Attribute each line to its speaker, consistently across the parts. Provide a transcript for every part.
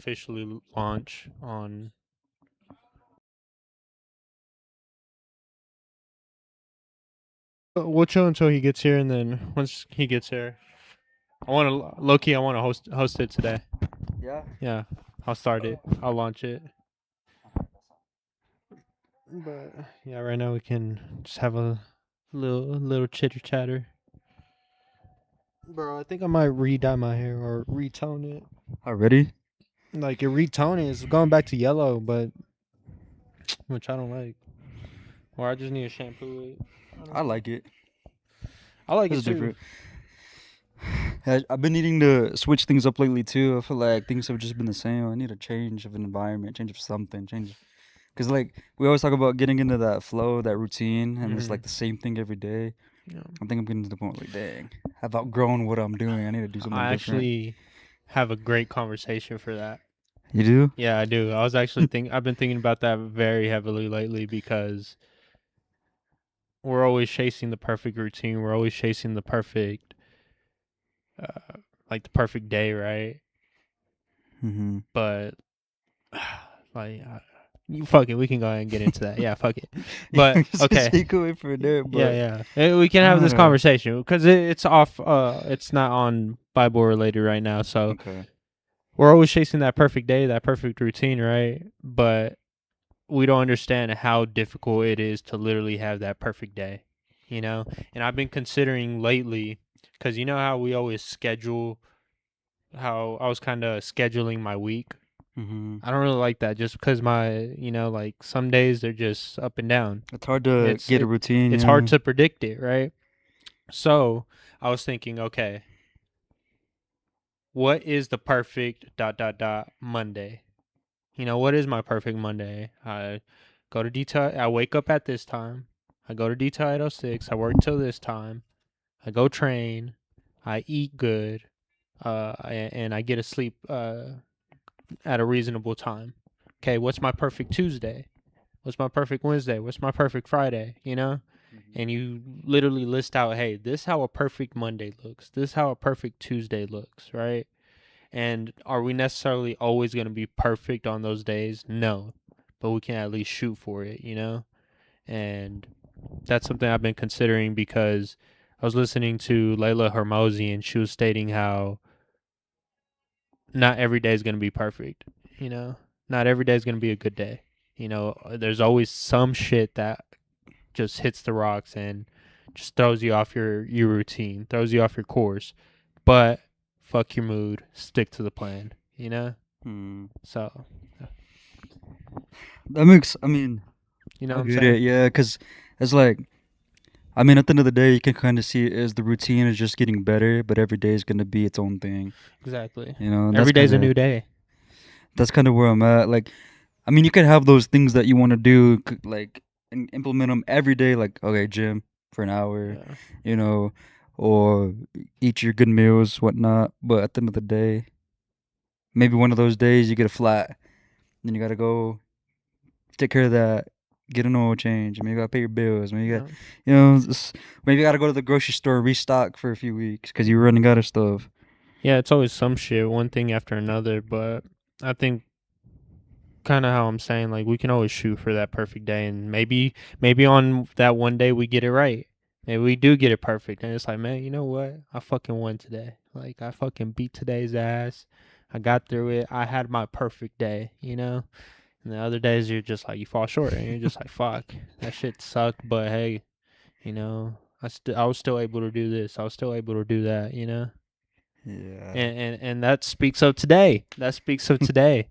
Speaker 1: officially launch on. We'll chill until he gets here, and then once he gets here, I want to low-key. I want to host it today.
Speaker 2: Yeah.
Speaker 1: Yeah, I'll start it. I'll launch it. But yeah, right now we can just have a little chitter chatter. Bro, I think I might re-dye my hair or retone it.
Speaker 2: Already?
Speaker 1: Like, it retoning is going back to yellow, but which I don't like. Or I just need to shampoo it.
Speaker 2: I like it.
Speaker 1: I like
Speaker 2: It's
Speaker 1: it too.
Speaker 2: different. I've been needing to switch things up lately too. I feel like things have just been the same. I need a change of an environment, change of something, change. Because like we always talk about getting into that flow, that routine, and it's like the same thing every day.
Speaker 1: Yeah.
Speaker 2: I think I'm getting to the point like, dang, I've outgrown what I'm doing. I need to do something
Speaker 1: I
Speaker 2: different.
Speaker 1: actually have a great conversation for that.
Speaker 2: You do?
Speaker 1: Yeah, I do. I was actually I've been thinking about that very heavily lately because we're always chasing the perfect routine. We're always chasing the perfect, like the perfect day, right?
Speaker 2: Mm-hmm.
Speaker 1: But like, you fuck it. We can go ahead and get into that. Yeah, fuck it. But okay.
Speaker 2: Take away from there, but
Speaker 1: yeah. We can have this conversation because it's off. It's not on Bible related right now. So
Speaker 2: okay.
Speaker 1: We're always chasing that perfect day, that perfect routine, right? But we don't understand how difficult it is to literally have that perfect day, you know? And I've been considering lately, because you know how we always schedule, how I was kind of scheduling my week.
Speaker 2: Mm-hmm.
Speaker 1: I don't really like that just because like some days they're just up and down.
Speaker 2: It's hard to get a routine.
Speaker 1: It's hard to predict it, right? So I was thinking, okay, what is the perfect ... Monday? You know, what is my perfect Monday? I go to detail. I wake up at this time. I go to detail at 06. I work till this time. I go train. I eat good. And I get to sleep at a reasonable time. Okay, what's my perfect Tuesday? What's my perfect Wednesday? What's my perfect Friday? You know? And you literally list out, hey, this is how a perfect Monday looks. This is how a perfect Tuesday looks, right? And are we necessarily always going to be perfect on those days? No. But we can at least shoot for it, you know? And that's something I've been considering because I was listening to Layla Hermosi and she was stating how not every day is going to be perfect, you know? Not every day is going to be a good day. You know, there's always some shit that just hits the rocks and just throws you off your routine, throws you off your course. But fuck your mood, stick to the plan, you know? So
Speaker 2: that makes, I mean,
Speaker 1: you know
Speaker 2: I
Speaker 1: what I'm
Speaker 2: get
Speaker 1: saying?
Speaker 2: it, yeah, because it's like, I mean, at the end of the day, you can kind of see it as the routine is just getting better, but every day is going to be its own thing.
Speaker 1: Exactly.
Speaker 2: You know, and
Speaker 1: every day's a new day.
Speaker 2: That's kind of where I'm at. Like, I mean, you can have those things that you want to do, like, and implement them every day, like, okay, gym for an hour, you know, or eat your good meals, whatnot. But at the end of the day, maybe one of those days you get a flat, then you got to go take care of that, get an oil change. Maybe you got to pay your bills. Maybe you got, you know, maybe you got to go to the grocery store and restock for a few weeks because you're running out of stuff.
Speaker 1: Yeah, it's always some shit, one thing after another. But I think kind of how I'm saying, like, we can always shoot for that perfect day, and maybe on that one day we get it right. Maybe we do get it perfect, and it's like, man, you know what? I fucking won today. Like, I fucking beat today's ass. I got through it. I had my perfect day, you know? And the other days you're just like, you fall short, and you're just like, fuck, that shit sucked, but hey, you know, I was still able to do this. I was still able to do that, you know?
Speaker 2: Yeah.
Speaker 1: And that speaks of today. That speaks of today.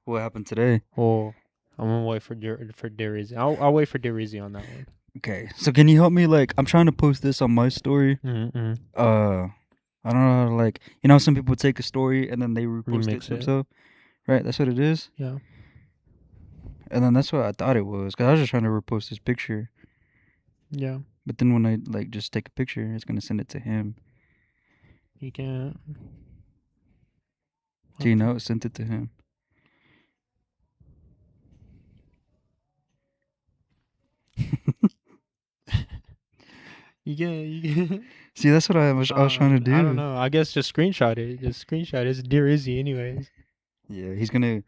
Speaker 2: What happened today?
Speaker 1: Well, I'm gonna wait for Derizi. I'll wait for Derizi on that one.
Speaker 2: Okay, so can you help me? Like, I'm trying to post this on my story.
Speaker 1: Mm-hmm.
Speaker 2: I don't know how to, like, you know, some people take a story and then they repost it themselves. Right, that's what it is.
Speaker 1: Yeah.
Speaker 2: And then that's what I thought it was, cause I was just trying to repost this picture.
Speaker 1: Yeah.
Speaker 2: But then when I like just take a picture, it's gonna send it to him.
Speaker 1: You can't.
Speaker 2: Do you know it sent it to him?
Speaker 1: You can.
Speaker 2: See, that's what I was trying to do.
Speaker 1: I don't know. I guess just screenshot it. Just screenshot it. It's Dear Izzy anyways.
Speaker 2: Yeah, he's gonna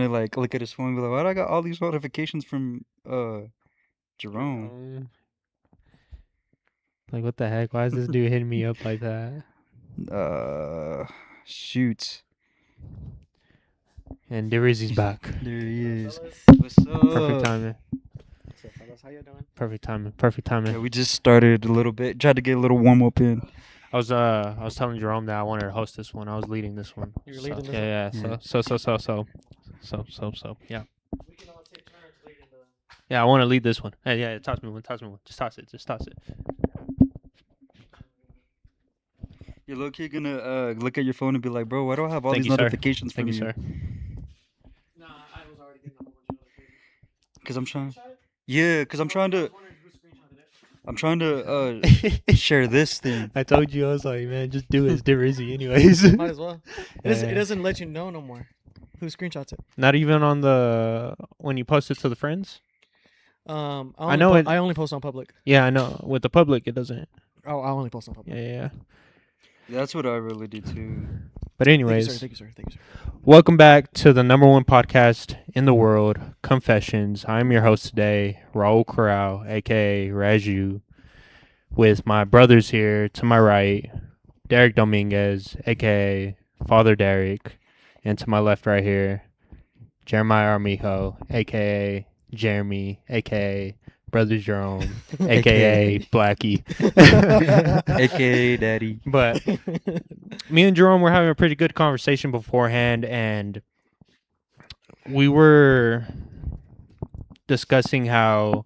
Speaker 2: like look at his phone and be like, "Why do I got all these notifications from Jerome?"
Speaker 1: Like, what the heck? Why is this dude hitting me up like that?
Speaker 2: Shoot.
Speaker 1: And Drizzy's back.
Speaker 2: There he is.
Speaker 3: What's up?
Speaker 1: Perfect timing.
Speaker 3: What's up, fellas? How you doing?
Speaker 1: Perfect timing. Perfect timing.
Speaker 2: Yeah, we just started a little bit. Tried to get a little warm up in.
Speaker 1: I was telling Jerome that I wanted to host this one. I was leading this one.
Speaker 3: You were leading this
Speaker 1: yeah,
Speaker 3: one?
Speaker 1: yeah. So, yeah.
Speaker 3: We can all take turns leading the...
Speaker 1: Yeah, I want to lead this one. Hey, yeah, toss me one. Just toss it.
Speaker 2: You're low key gonna look at your phone and be like, "Bro, why do I have all
Speaker 1: Thank
Speaker 2: these
Speaker 1: you, sir.
Speaker 2: notifications from
Speaker 1: Thank you, sir.
Speaker 3: Nah, I was already getting a whole bunch of notifications.
Speaker 2: Because I'm trying.
Speaker 3: Screenshot it?
Speaker 2: Yeah, because I'm trying
Speaker 3: I
Speaker 2: to.
Speaker 3: was wondering who screenshotted it.
Speaker 2: I'm trying to share this thing.
Speaker 1: I told you, I was like, man, just do it. It's Drizzy anyways.
Speaker 3: Might as well. It doesn't let you know no more who screenshots it.
Speaker 1: Not even on when you post it to the friends?
Speaker 3: I
Speaker 1: know
Speaker 3: I only post on public.
Speaker 1: Yeah, I know. With the public, it doesn't.
Speaker 3: Oh, I only post on public.
Speaker 1: Yeah.
Speaker 2: That's what I really do too.
Speaker 1: But anyways,
Speaker 3: Thank you, sir.
Speaker 1: welcome back to the #1 podcast in the world, Confessions. I'm your host today, Raul KRUE, aka Ragu, with my brothers here to my right, Derek Dominguez, aka fatherderek, and to my left right here, Jeremiah Armijo, aka Jeremy, aka Brother Jerome, aka Blackie,
Speaker 2: AKA Daddy.
Speaker 1: But me and Jerome were having a pretty good conversation beforehand, and we were discussing how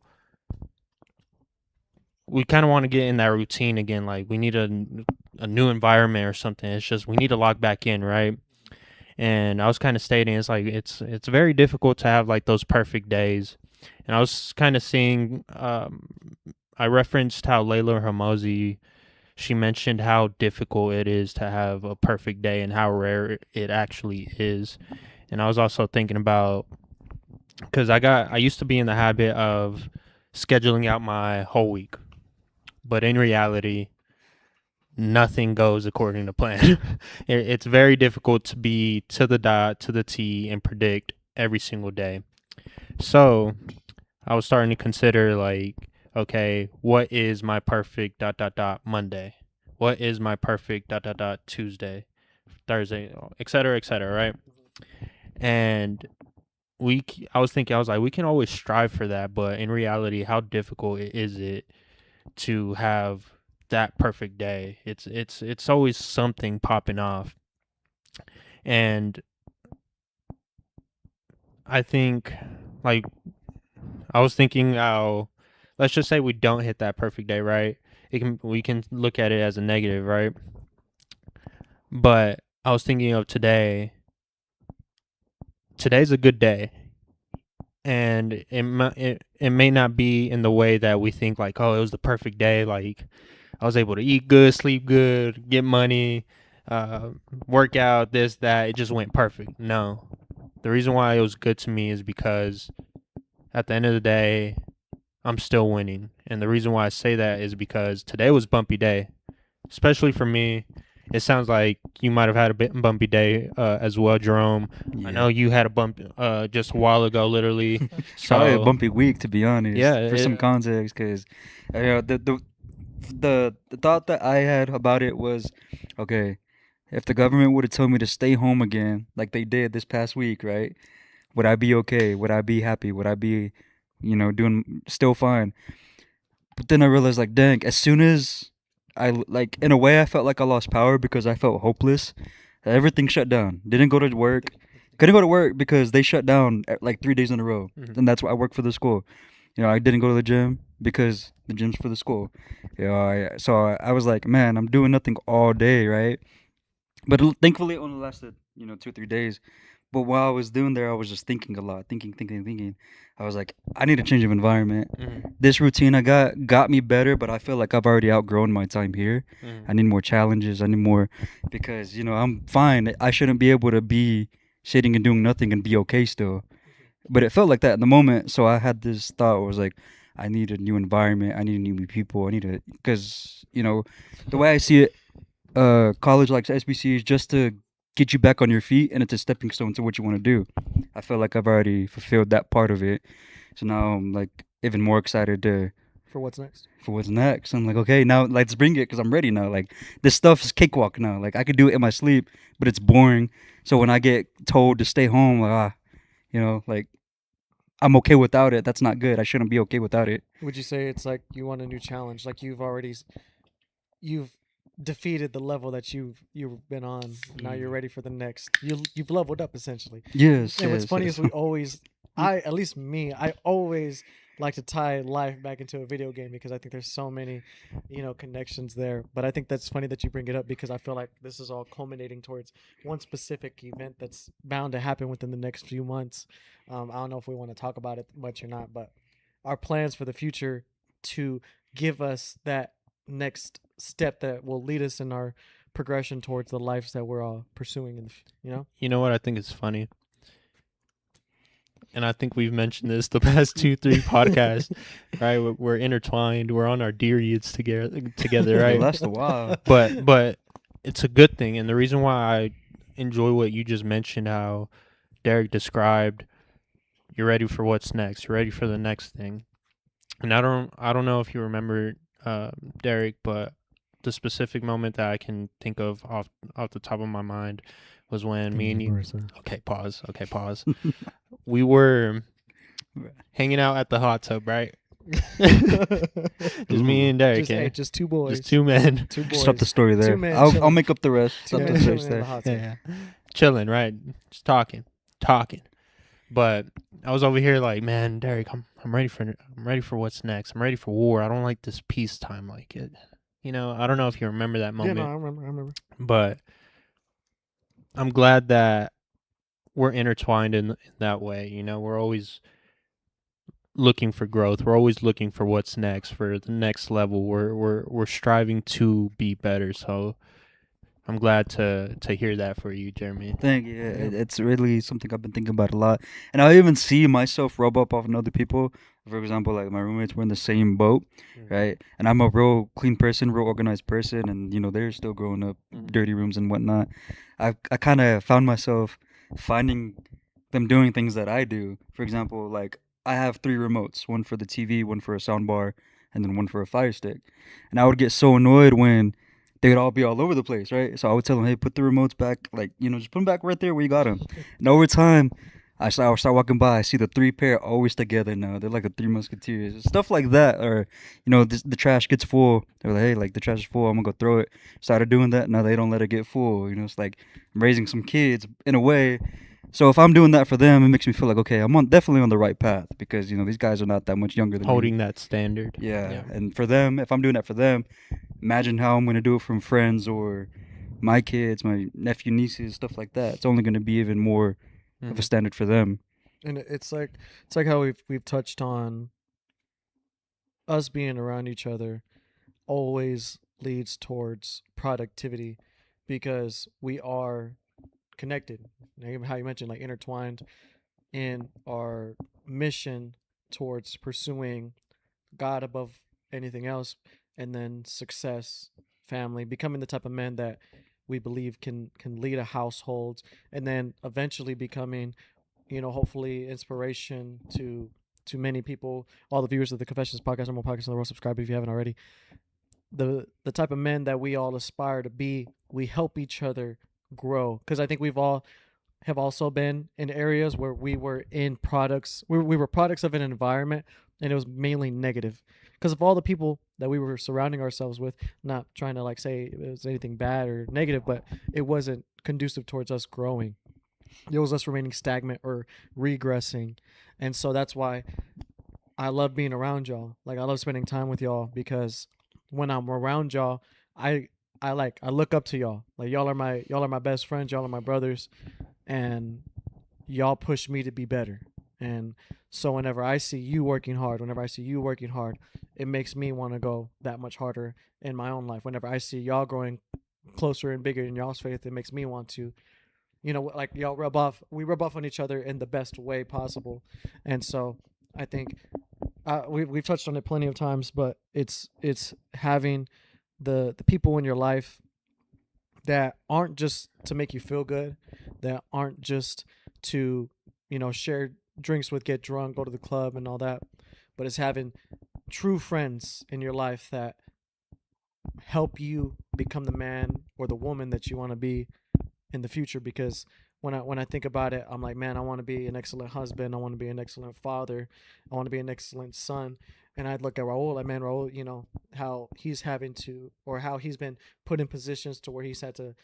Speaker 1: we kind of want to get in that routine again. Like, we need a new environment or something. It's just we need to log back in, right? And I was kind of stating it's like it's very difficult to have like those perfect days. And I was kind of seeing, I referenced how Layla Hormozi, she mentioned how difficult it is to have a perfect day and how rare it actually is. And I was also thinking about, because I used to be in the habit of scheduling out my whole week, but in reality, nothing goes according to plan. It's very difficult to be to the dot, to the T, and predict every single day. So I was starting to consider, like, okay, what is my perfect ... Monday? What is my perfect ... Tuesday, Thursday, etc., right? And I was like, we can always strive for that, but in reality, how difficult is it to have that perfect day? It's always something popping off. And I think, like, I was thinking how, let's just say we don't hit that perfect day, right? We can look at it as a negative, right? But I was thinking of today. Today's a good day, and it may not be in the way that we think, like, oh, it was the perfect day. Like, I was able to eat good, sleep good, get money, work out, this, that. It just went perfect. No. The reason why it was good to me is because at the end of the day, I'm still winning. And the reason why I say that is because today was bumpy day, especially for me. It sounds like you might have had a bit bumpy day as well, Jerome. Yeah. I know you had a bump just a while ago, literally.
Speaker 2: Probably a bumpy week, to be honest.
Speaker 1: Yeah,
Speaker 2: for some context, because the thought that I had about it was, okay, if the government would have told me to stay home again, like they did this past week, right? Would I be okay? Would I be happy? Would I be, doing still fine? But then I realized, like, dang, as soon as in a way, I felt like I lost power because I felt hopeless. Everything shut down. Didn't go to work. Couldn't go to work because they shut down like 3 days in a row.
Speaker 1: Mm-hmm.
Speaker 2: And that's why I work for the school. I didn't go to the gym because the gym's for the school. So I was like, man, I'm doing nothing all day, right? But thankfully, it only lasted, 2 or 3 days. But while I was doing there, I was just thinking a lot, thinking. I was like, I need a change of environment.
Speaker 1: Mm-hmm.
Speaker 2: This routine I got me better, but I feel like I've already outgrown my time here.
Speaker 1: Mm-hmm.
Speaker 2: I need more challenges. I need more, because I'm fine. I shouldn't be able to be sitting and doing nothing and be okay still. But it felt like that in the moment. So I had this thought where it was like, I need a new environment. I need new people. Because the way I see it, college like SBC is just to get you back on your feet, and it's a stepping stone to what you want to do. I feel like I've already fulfilled that part of it, so now I'm like even more excited
Speaker 3: for what's next.
Speaker 2: I'm like, okay, now let's bring it because I'm ready now. Like this stuff is cakewalk now. Like I could do it in my sleep, but it's boring. So when I get told to stay home, like like I'm okay without it. That's not good. I shouldn't be okay without it.
Speaker 3: Would you say it's like you want a new challenge? Like you've defeated the level that you've been on. Now you're ready for the next. You've leveled up essentially.
Speaker 2: Yes.
Speaker 3: And what's funny
Speaker 2: yes.
Speaker 3: is we always, at least me, I always like to tie life back into a video game because I think there's so many, connections there. But I think that's funny that you bring it up because I feel like this is all culminating towards one specific event that's bound to happen within the next few months. I don't know if we want to talk about it much or not, but our plans for the future to give us that next step that will lead us in our progression towards the lives that we're all pursuing in the.
Speaker 1: You know what I think is funny? And I think we've mentioned this the past 2-3 podcasts, right? We're intertwined. We're on our periods together, right?
Speaker 2: That's the wow.
Speaker 1: But it's a good thing, and the reason why I enjoy what you just mentioned, how Derek described, you're ready for what's next. You're ready for the next thing. And I don't know if you remember, Derek, but the specific moment that I can think of off the top of my mind was when me and you. Okay, pause. We were hanging out at the hot tub, right? Just me and Derek.
Speaker 3: Just two boys.
Speaker 1: Just two men.
Speaker 3: Two boys.
Speaker 2: Stop the story there. I'll make up the rest. Stop the story there.
Speaker 1: Yeah. Chilling, right? Just talking. But I was over here like, man, Derek, I'm ready for what's next. I'm ready for war. I don't like this peacetime like it. I don't know if you remember that moment.
Speaker 3: Yeah, no, I remember.
Speaker 1: But I'm glad that we're intertwined in that way. We're always looking for growth. We're always looking for what's next, for the next level. We're striving to be better. So I'm glad to hear that for you, Jeremy.
Speaker 2: Thank you. It's really something I've been thinking about a lot, and I even see myself rub up off on other people. For example, like my roommates were in the same boat, right? And I'm a real clean person, real organized person, and they're still growing up, dirty rooms and whatnot. I kind of found myself finding them doing things that I do. For example, like I have 3 remotes, one for the TV, one for a sound bar, and then one for a Fire Stick. And I would get so annoyed when they would all be all over the place, right? So I would tell them, hey, put the remotes back, like, just put them back right there where you got them. And over time, I start walking by, I see the 3 pair always together now. They're like the 3 musketeers. Stuff like that. Or, the trash gets full. They're like, hey, like, the trash is full, I'm going to go throw it. Started doing that, now they don't let it get full. It's like I'm raising some kids in a way. So if I'm doing that for them, it makes me feel like, okay, I'm definitely on the right path because, these guys are not that much younger than me.
Speaker 1: Holding that standard.
Speaker 2: Yeah. And for them, if I'm doing that for them, imagine how I'm going to do it from friends or my kids, my nephew, nieces, stuff like that. It's only going to be even more of a standard for them.
Speaker 3: And it's like how we've touched on us being around each other always leads towards productivity because we are connected. How you mentioned, like, intertwined in our mission towards pursuing God above anything else, and then success, family, becoming the type of men that we believe can lead a household, and then eventually becoming, hopefully inspiration to many people, all the viewers of the Confessions podcast, number 1 podcast in the world. Subscribe if you haven't already. The type of men that we all aspire to be, we help each other grow, because I think we've all have also been in areas where we were in products, we were products of an environment, and it was mainly negative because of all the people that we were surrounding ourselves with. Not trying to say it was anything bad or negative, but it wasn't conducive towards us growing. It was us remaining stagnant or regressing. And so that's why I love being around y'all. Like, I love spending time with y'all because when I'm around y'all, I look up to y'all. Like, y'all are my best friends, y'all are my brothers, and y'all push me to be better. And so whenever I see you working hard, it makes me want to go that much harder in my own life. Whenever I see y'all growing closer and bigger in y'all's faith, it makes me want to, like, y'all we rub off on each other in the best way possible. And so I think we've touched on it plenty of times, but it's having the people in your life that aren't just to make you feel good, that aren't just to, share drinks with, get drunk, go to the club and all that, but it's having true friends in your life that help you become the man or the woman that you want to be in the future. Because when I think about it, I'm like, man, I want to be an excellent husband. I want to be an excellent father. I want to be an excellent son. And I'd look at Raul, like, man, Raul, how he's having to, or how he's been put in positions to where he's had to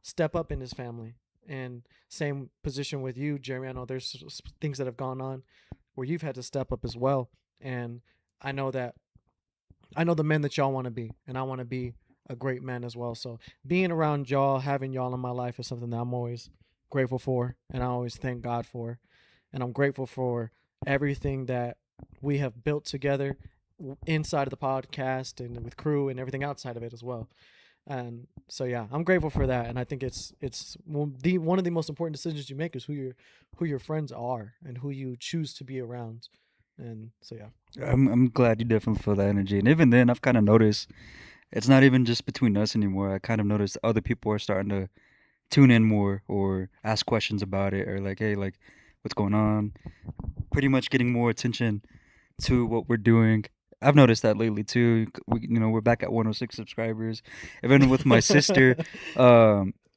Speaker 3: step up in his family. And same position with you, Jeremy. I know there's things that have gone on where you've had to step up as well. And I know the men that y'all want to be, and I want to be a great man as well. So being around y'all, having y'all in my life is something that I'm always grateful for, and I always thank God for. And I'm grateful for everything that we have built together inside of the podcast and with KRUE and everything outside of it as well. And so yeah, I'm grateful for that, and I think it's one of the most important decisions you make is who your friends are and who you choose to be around. And so yeah,
Speaker 2: I'm glad you definitely feel that energy. And even then, I've kind of noticed it's not even just between us anymore. I kind of noticed other people are starting to tune in more or ask questions about it, or like, hey, like, what's going on? Pretty much getting more attention to what we're doing. I've noticed that lately too. We're back at 106 subscribers. Even with my sister,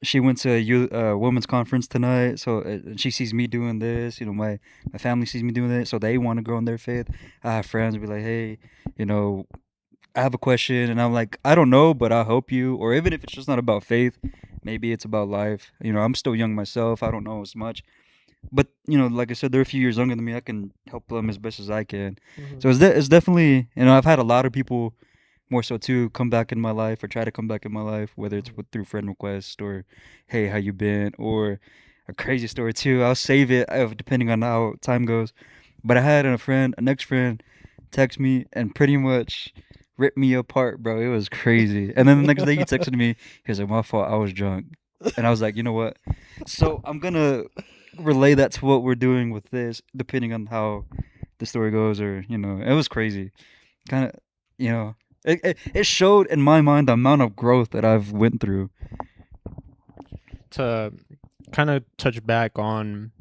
Speaker 2: she went to a women's conference tonight, so she sees me doing this. My family sees me doing it, so they want to grow in their faith. I have friends be like, hey, I have a question, and I'm like, I don't know, but I'll help you. Or even if it's just not about faith, maybe it's about life. I'm still young myself. I don't know as much. But, like I said, they're a few years younger than me. I can help them as best as I can.
Speaker 3: Mm-hmm.
Speaker 2: So it's definitely, I've had a lot of people more so too come back in my life or try to come back in my life, whether it's through friend request or, hey, how you been? Or a crazy story too. I'll save it depending on how time goes. But I had a next friend text me and pretty much ripped me apart, bro. It was crazy. And then the next day he texted me. He was like, my fault, I was drunk. And I was like, you know what? So I'm going to relay that to what we're doing with this, depending on how the story goes. Or, it was crazy. Kind of, it showed in my mind the amount of growth that I've went through.
Speaker 1: To kind of touch back on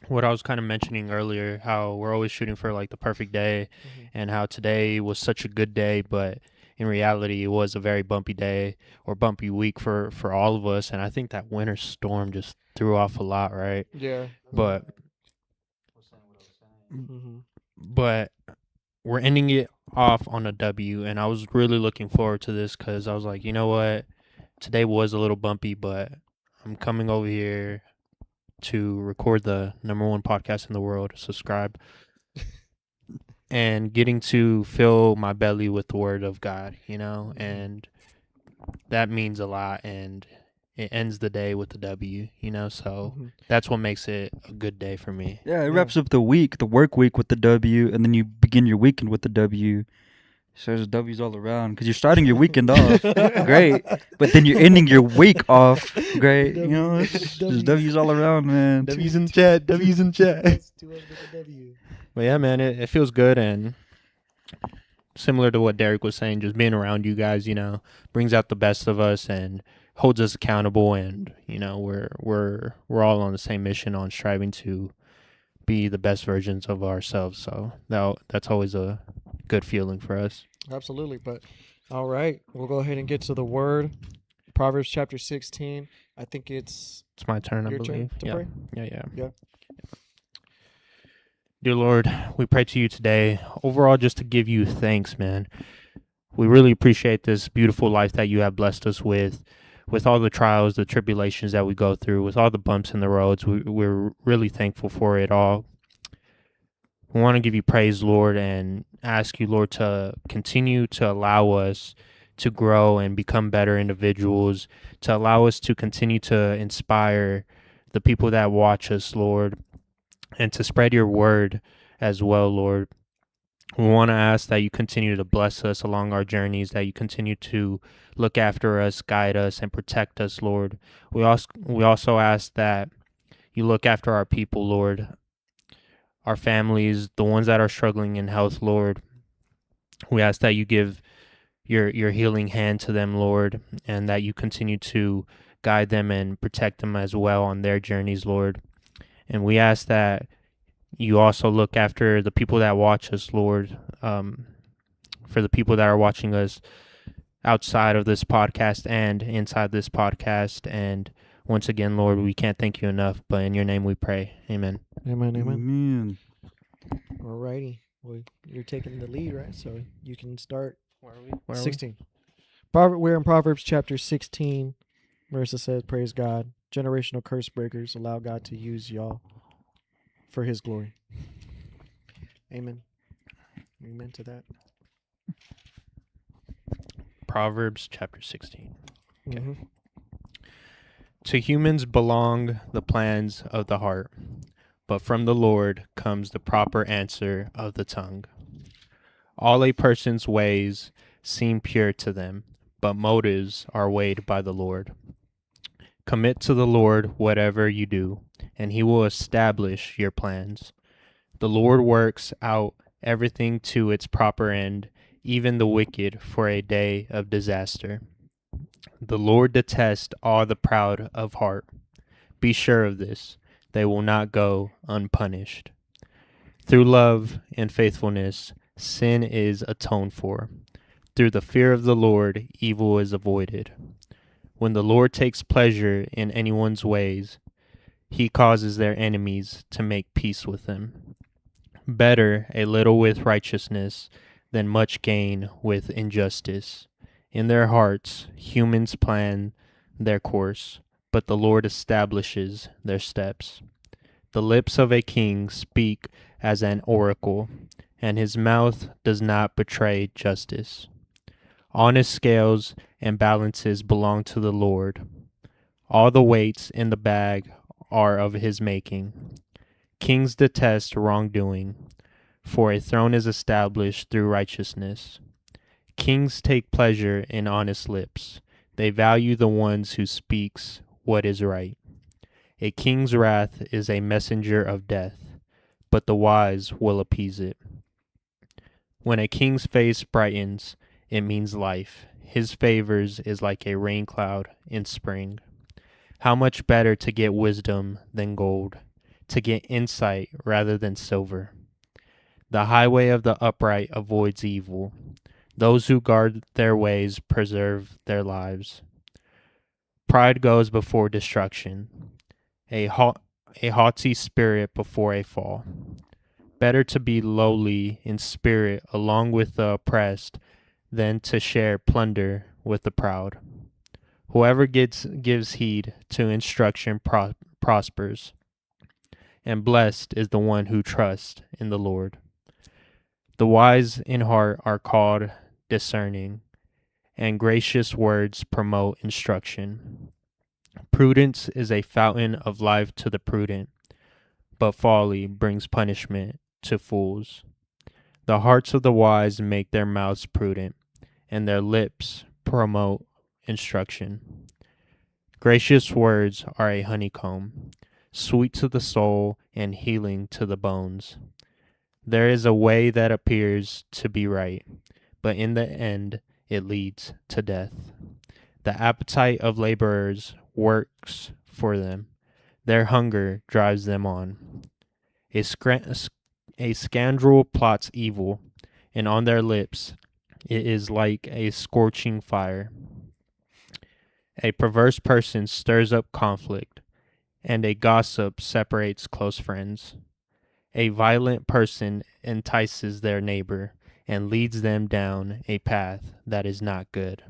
Speaker 1: what I was kind of mentioning earlier, how we're always shooting for like the perfect day, and how today was such a good day, but in reality it was a very bumpy day or bumpy week for all of us. And I think that winter storm just threw off a lot, right?
Speaker 3: Yeah.
Speaker 1: But but we're ending it off on a W, and I was really looking forward to this because I was like, you know what, today was a little bumpy, but I'm coming over here to record the #1 podcast in the world. Subscribe. And getting to fill my belly with the word of God, and that means a lot, and it ends the day with the W, so that's what makes it a good day for me.
Speaker 2: Yeah, it wraps up the work week with the W, and then you begin your weekend with the W. So there's W's all around because you're starting your weekend off, great, but then you're ending your week off, great. There's W's all around, man.
Speaker 1: W's in chat, W's in chat. But yeah, man, it feels good, and similar to what Derek was saying, just being around you guys, brings out the best of us and holds us accountable, and we're all on the same mission on striving to be the best versions of ourselves. So that's always a good feeling for us.
Speaker 3: Absolutely. But all right, we'll go ahead and get to the word. Proverbs chapter 16. I think it's
Speaker 1: my turn, I
Speaker 3: your
Speaker 1: believe.
Speaker 3: turn to pray?
Speaker 1: Yeah. Dear Lord, we pray to you today, overall, just to give you thanks, man. We really appreciate this beautiful life that you have blessed us with all the trials, the tribulations that we go through, with all the bumps in the roads. We're really thankful for it all. We want to give you praise, Lord, and ask you, Lord, to continue to allow us to grow and become better individuals, to allow us to continue to inspire the people that watch us, Lord, and to spread your word as well, Lord. We want to ask that you continue to bless us along our journeys, that you continue to look after us, guide us, and protect us, Lord. We also ask that you look after our people, Lord, our families, the ones that are struggling in health, Lord. We ask that you give your healing hand to them, Lord, and that you continue to guide them and protect them as well on their journeys, Lord. And we ask that you also look after the people that watch us, Lord, for the people that are watching us outside of this podcast and inside this podcast. And once again, Lord, we can't thank you enough, but in your name we pray. Amen.
Speaker 3: Amen. Amen.
Speaker 2: Amen.
Speaker 3: Alrighty. Well, you're taking the lead, right? So you can start.
Speaker 1: Where are we?
Speaker 3: 16. We're in Proverbs chapter 16, verse that says, "Praise God. Generational curse breakers, allow God to use y'all for His glory." Amen. Amen to that.
Speaker 1: Proverbs chapter 16. Okay.
Speaker 3: Mm-hmm.
Speaker 1: To humans belong the plans of the heart, but from the Lord comes the proper answer of the tongue. All a person's ways seem pure to them, but motives are weighed by the Lord. Commit to the Lord whatever you do, and he will establish your plans. The Lord works out everything to its proper end, even the wicked for a day of disaster. The Lord detests all the proud of heart. Be sure of this, they will not go unpunished. Through love and faithfulness, sin is atoned for. Through the fear of the Lord, evil is avoided. When the Lord takes pleasure in anyone's ways, he causes their enemies to make peace with them. Better a little with righteousness than much gain with injustice. In their hearts, humans plan their course, but the Lord establishes their steps. The lips of a king speak as an oracle, and his mouth does not betray justice. Honest scales and balances belong to the Lord. All the weights in the bag are of his making. Kings detest wrongdoing, for a throne is established through righteousness. Kings take pleasure in honest lips. They value the ones who speaks what is right. A king's wrath is a messenger of death, but the wise will appease it. When a king's face brightens, it means life. His favors is like a rain cloud in spring. How much better to get wisdom than gold, to get insight rather than silver. The highway of the upright avoids evil. Those who guard their ways preserve their lives. Pride goes before destruction, a haughty spirit before a fall. Better to be lowly in spirit along with the oppressed than to share plunder with the proud. Whoever gives heed to instruction prospers, and blessed is the one who trusts in the Lord. The wise in heart are called discerning, and gracious words promote instruction. Prudence is a fountain of life to the prudent, but folly brings punishment to fools. The hearts of the wise make their mouths prudent, and their lips promote instruction. Gracious words are a honeycomb, sweet to the soul and healing to the bones. There is a way that appears to be right, but in the end it leads to death. The appetite of laborers works for them. Their hunger drives them on. A scoundrel plots evil, and on their lips it is like a scorching fire. A perverse person stirs up conflict, and a gossip separates close friends. A violent person entices their neighbor and leads them down a path that is not good.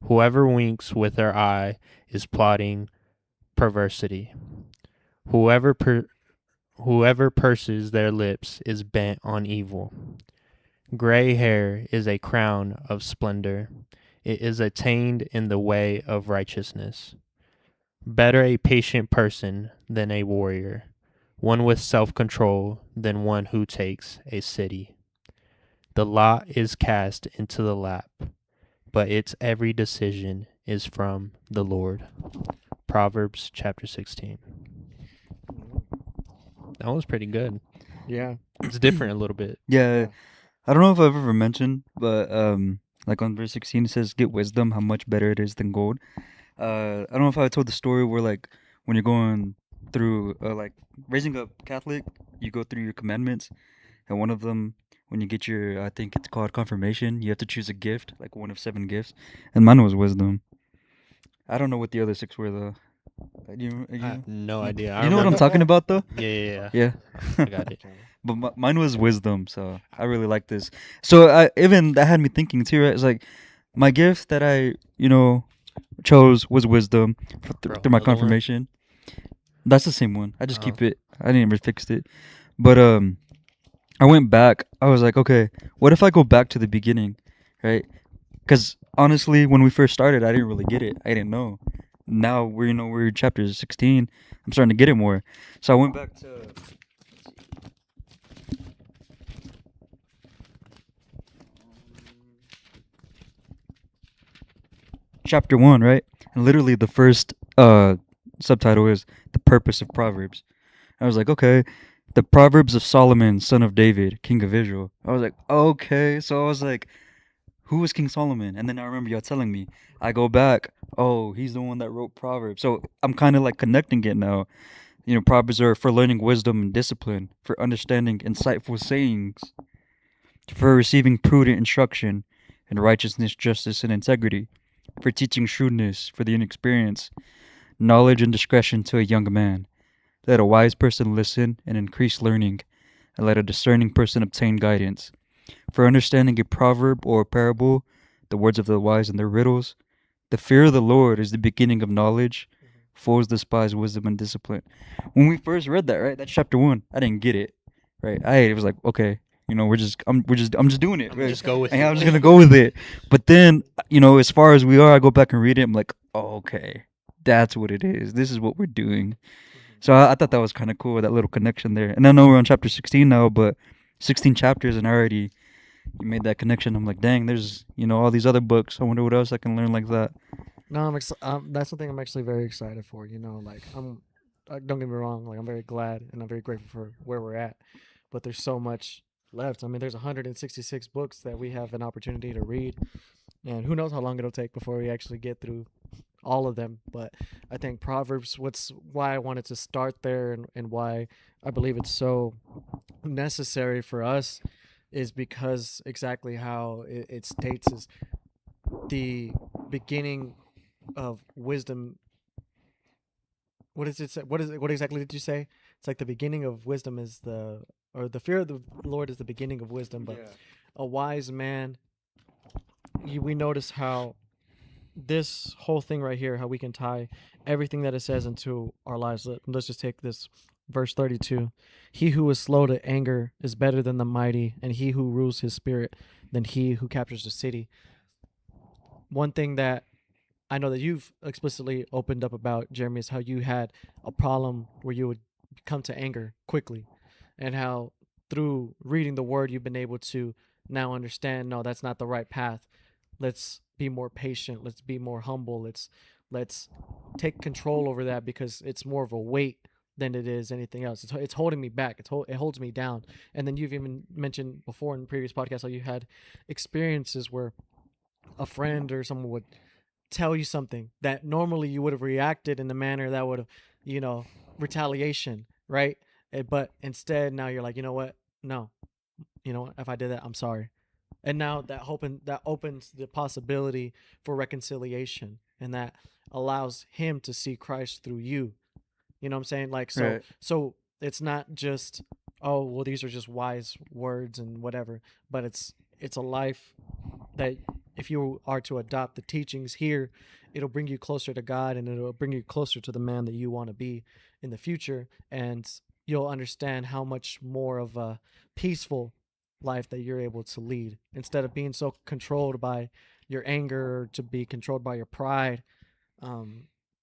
Speaker 1: Whoever winks with their eye is plotting perversity. Whoever purses their lips is bent on evil. Gray hair is a crown of splendor. It is attained in the way of righteousness. Better a patient person than a warrior, one with self-control than one who takes a city. The lot is cast into the lap, but its every decision is from the Lord. Proverbs chapter 16. That was pretty good.
Speaker 3: Yeah.
Speaker 1: It's different a little bit.
Speaker 2: Yeah, I don't know if I've ever mentioned, but Like on verse 16, it says, "Get wisdom, how much better it is than gold." I don't know if I told the story where like when you're going through like raising a Catholic, you go through your commandments, and one of them, when you get your, I think it's called confirmation, you have to choose a gift, like one of 7 gifts, and mine was wisdom. I don't know what the other 6 were though.
Speaker 1: I have no idea.
Speaker 2: You know what I'm talking about though?
Speaker 1: Yeah.
Speaker 2: Yeah.
Speaker 1: I got it.
Speaker 2: But mine was wisdom, so I really like this. So I even that had me thinking too, right? It's like my gift that I, chose was wisdom through my confirmation. That's the same one. I just keep it. I didn't ever fix it. But I went back. I was like, okay, what if I go back to the beginning, right? Because honestly, when we first started, I didn't really get it. I didn't know. Now we're chapter 16. I'm starting to get it more. So I went back to chapter 1, right? And literally the first subtitle is the purpose of Proverbs. I was like, okay, the Proverbs of Solomon, son of David, king of Israel. I was like, okay. So I was like, who was King Solomon? And then I remember y'all telling me. I go back, oh, he's the one that wrote Proverbs. So I'm kind of like connecting it now. Proverbs are for learning wisdom and discipline, for understanding insightful sayings, for receiving prudent instruction in righteousness, justice, and integrity, for teaching shrewdness for the inexperienced, knowledge and discretion to a young man. Let a wise person listen and increase learning, and let a discerning person obtain guidance. For understanding a proverb or a parable, the words of the wise and their riddles, the fear of the Lord is the beginning of knowledge. Fools despise wisdom and discipline. When we first read that, right, that's chapter 1. I didn't get it, right? I was like, okay, I'm just doing it. Right?
Speaker 1: Just go with
Speaker 2: and
Speaker 1: it.
Speaker 2: I'm just gonna go with it. But then, as far as we are, I go back and read it. I'm like, oh, okay, that's what it is. This is what we're doing. So I thought that was kind of cool, that little connection there. And I know we're on chapter 16 now, but 16 chapters and already you made that connection. I'm like, dang, there's all these other books. I wonder what else I can learn like that.
Speaker 3: No, that's something I'm actually very excited for. Like don't get me wrong, like I'm very glad and I'm very grateful for where we're at, but there's so much left. I mean, there's 166 books that we have an opportunity to read, and who knows how long it'll take before we actually get through all of them. But I think Proverbs, why I wanted to start there, and why I believe it's so necessary for us, is because exactly how it states is the beginning of wisdom. What does it say? What exactly did you say? It's like the beginning of wisdom is the fear of the Lord is the beginning of wisdom. But a wise man, we notice how this whole thing right here, how we can tie everything that it says into our lives. Let's just take this verse 32. He who is slow to anger is better than the mighty, and he who rules his spirit than he who captures the city. One thing that I know that you've explicitly opened up about, Jeremy, is how you had a problem where you would come to anger quickly, and how through reading the word you've been able to now understand, no, that's not the right path. Let's be more patient. Let's be more humble. Let's take control over that, because it's more of a weight than it is anything else. It's holding me back. It holds me down. And then you've even mentioned before in previous podcasts how you had experiences where a friend or someone would tell you something that normally you would have reacted in the manner that would have, retaliation, right? But instead now you're like, you know what? No, if I did that, I'm sorry. And now that opens the possibility for reconciliation, and that allows him to see Christ through you. You know what I'm saying? Like, so it's not just, oh, well, these are just wise words and whatever, but it's a life that if you are to adopt the teachings here, it'll bring you closer to God, and it'll bring you closer to the man that you want to be in the future. And you'll understand how much more of a peaceful life that you're able to lead, instead of being so controlled by your anger, or to be controlled by your pride.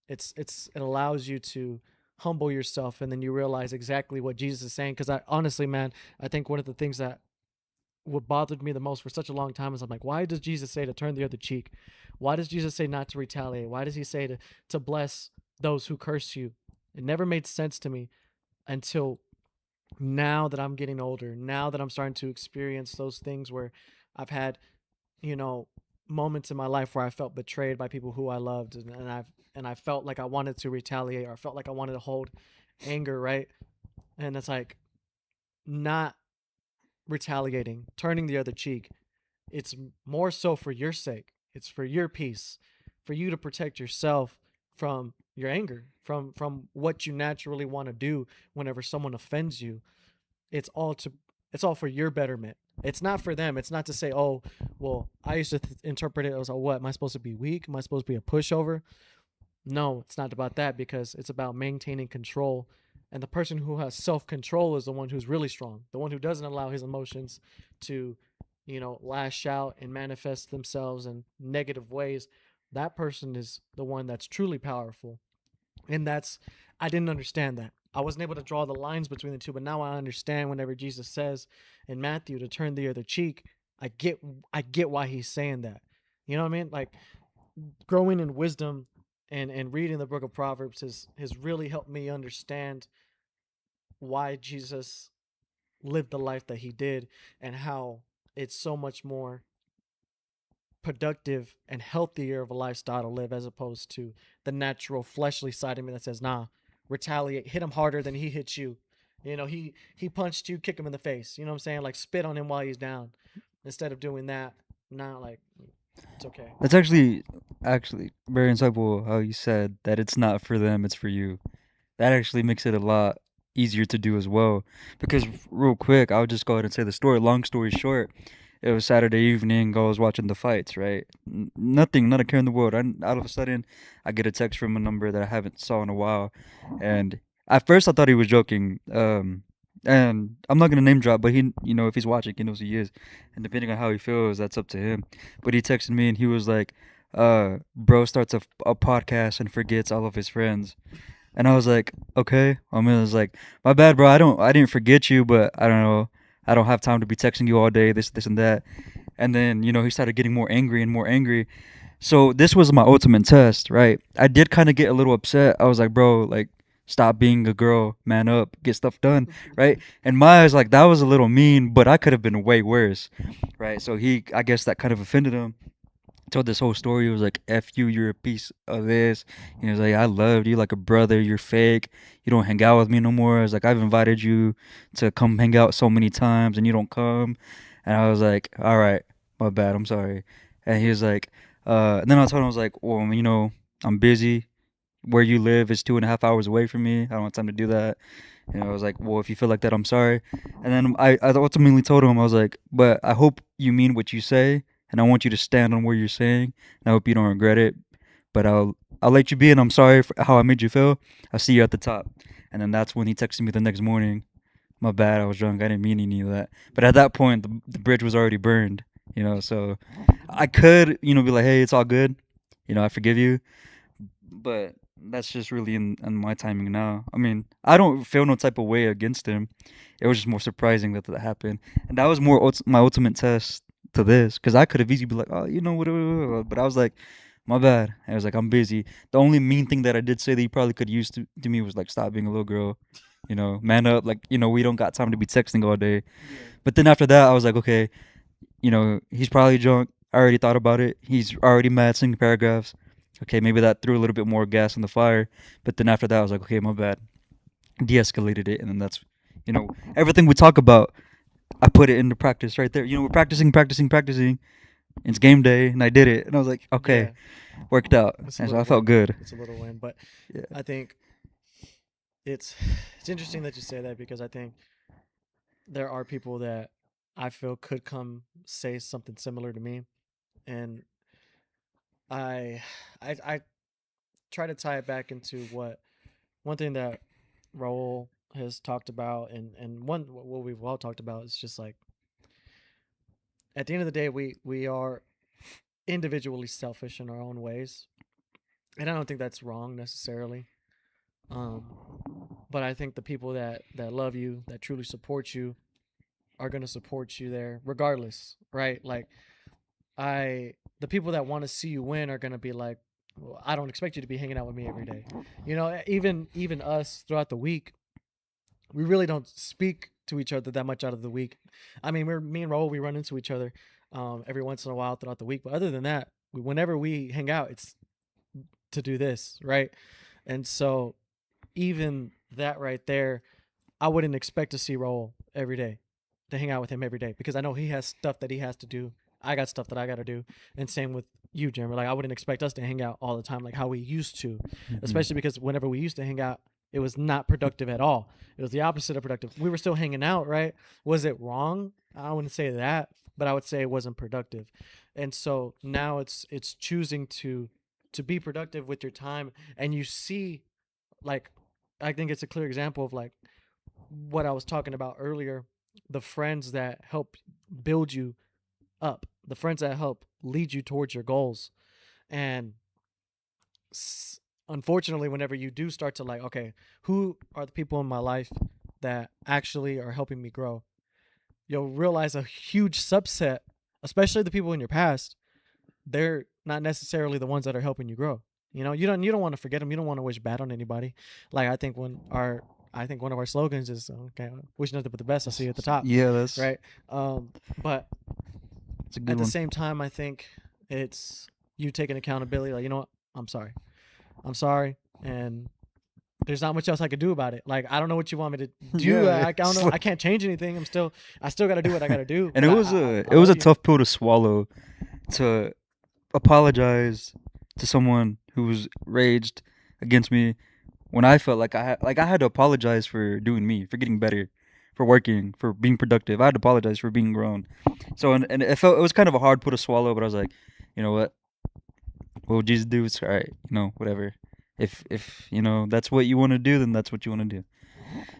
Speaker 3: It allows you to humble yourself, and then you realize exactly what Jesus is saying. Because I honestly, man, I think one of the things that what bothered me the most for such a long time is, I'm like, why does Jesus say to turn the other cheek? Why does Jesus say not to retaliate? Why does he say to bless those who curse you? It never made sense to me until now that I'm getting older, now that I'm starting to experience those things where I've had, you know, moments in my life where I felt betrayed by people who I loved, and I felt like I wanted to retaliate, or I felt like I wanted to hold anger, right? And it's like not retaliating, turning the other cheek. It's more so for your sake. It's for your peace, for you to protect yourself from your anger, from what you naturally want to do whenever someone offends you. It's all to it's all for your betterment. It's not for them. It's not to say, "Oh, well, I used to interpret it as, oh, what? Am I supposed to be weak? Am I supposed to be a pushover?" No, it's not about that, because it's about maintaining control. And the person who has self control is the one who's really strong, the one who doesn't allow his emotions to, lash out and manifest themselves in negative ways. That person is the one that's truly powerful. And I didn't understand that. I wasn't able to draw the lines between the two, but now I understand whenever Jesus says in Matthew to turn the other cheek. I get why he's saying that. You know what I mean? Like, growing in wisdom and reading the book of Proverbs has really helped me understand why Jesus lived the life that he did, and how it's so much more productive and healthier of a lifestyle to live, as opposed to the natural fleshly side of me that says, nah, retaliate, hit him harder than he hits you. He punched you, kick him in the face. You know what I'm saying? Like, spit on him while he's down. Instead of doing that, not like, it's okay.
Speaker 2: That's actually very insightful how you said that it's not for them, it's for you. That actually makes it a lot easier to do as well. Because real quick, I'll just go ahead and say the story. Long story short, it was Saturday evening. I was watching the fights, right? Nothing, not a care in the world. Out of a sudden, I get a text from a number that I haven't saw in a while, and at first I thought he was joking. And I'm not gonna name drop, but he, if he's watching, he knows who he is, and depending on how he feels, that's up to him. But he texted me and he was like, "Bro starts a podcast and forgets all of his friends." And I was like, okay. I was like, my bad, bro. I didn't forget you, but I don't know. I don't have time to be texting you all day, this and that. And then, he started getting more angry and more angry. So this was my ultimate test, right? I did kind of get a little upset. I was like, bro, like, stop being a girl, man up, get stuff done, right? And my eyes, like, that was a little mean, but I could have been way worse, right? So I guess that kind of offended him. Told this whole story. He was like, "F you, you're a piece of this." He was like, "I loved you like a brother. You're fake. You don't hang out with me no more." I was like, "I've invited you to come hang out so many times, and you don't come." And I was like, "All right, my bad. I'm sorry." And he was like, and then I told him, I was like, "Well, I'm busy. Where you live is 2.5 hours away from me. I don't have time to do that." And I was like, "Well, if you feel like that, I'm sorry." And then I ultimately told him, I was like, "But I hope you mean what you say, and I want you to stand on what you're saying, and I hope you don't regret it. But I'll let you be, and I'm sorry for how I made you feel. I'll see you at the top." And then that's when he texted me the next morning. My bad, I was drunk. I didn't mean any of that. But at that point, the bridge was already burned. So I could, be like, "Hey, it's all good. I forgive you." But that's just really in my timing now. I mean, I don't feel no type of way against him. It was just more surprising that happened, and that was more my ultimate test to this, because I could have easily be like, "Oh, whatever," but I was like, "My bad." I was like, "I'm busy." The only mean thing that I did say that he probably could use to me was like, "Stop being a little girl, man up." Like, we don't got time to be texting all day. Yeah. But then after that, I was like, okay, he's probably drunk. I already thought about it. He's already mad, singing paragraphs. Okay, maybe that threw a little bit more gas in the fire. But then after that, I was like, okay, my bad. De-escalated it, and then that's, everything we talk about, I put it into practice right there. We're practicing. It's game day, and I did it, and I was like, okay, yeah, worked out, and so I felt good.
Speaker 3: It's a little win, but yeah. I think it's interesting that you say that, because I think there are people that I feel could come say something similar to me, and I try to tie it back into one thing that Raul has talked about, and what we've all talked about is just like, at the end of the day, we are individually selfish in our own ways, and I don't think that's wrong necessarily. But I think the people that love you, that truly support you, are going to support you there regardless, right? Like, the people that want to see you win are going to be like, well, I don't expect you to be hanging out with me every day. Even us throughout the week, we really don't speak to each other that much out of the week. I mean, me and Raul, we run into each other every once in a while throughout the week. But other than that, whenever we hang out, it's to do this, right? And so even that right there, I wouldn't expect to see Raul every day, to hang out with him every day, because I know he has stuff that he has to do. I got stuff that I got to do, and same with you, Jeremy. Like I wouldn't expect us to hang out all the time like how we used to, especially because whenever we used to hang out, it was not productive at all. It was the opposite of productive. We were still hanging out, right? Was it wrong? I wouldn't say that, but I would say it wasn't productive. And so now it's choosing to be productive with your time, and you see, like, I think it's a clear example of like what I was talking about earlier, the friends that help build you up, the friends that help lead you towards your goals. And unfortunately, whenever you do start to like, okay, who are the people in my life that actually are helping me grow, you'll realize a huge subset, especially the people in your past, they're not necessarily the ones that are helping you grow. You don't want to forget them. You don't want to wish bad on anybody. Like I think one of our slogans is okay, wish nothing but the best. I'll see you at the top.
Speaker 2: Yeah, that's
Speaker 3: right. But
Speaker 2: it's a good
Speaker 3: at the
Speaker 2: one.
Speaker 3: same time, I think it's you taking accountability. Like, you know what? I'm sorry, and there's not much else I could do about it. Like, I don't know what you want me to do.
Speaker 2: Yeah,
Speaker 3: I don't know. I can't change anything. I still got to do what I got to do.
Speaker 2: And it was a tough pill to swallow, to apologize to someone who was raged against me when I felt like I had to apologize for doing me, for getting better, for working, for being productive. I had to apologize for being grown. So and it was kind of a hard pill to swallow, but I was like, you know what would Jesus do? It's all right, whatever. If that's what you want to do, then that's what you want to do.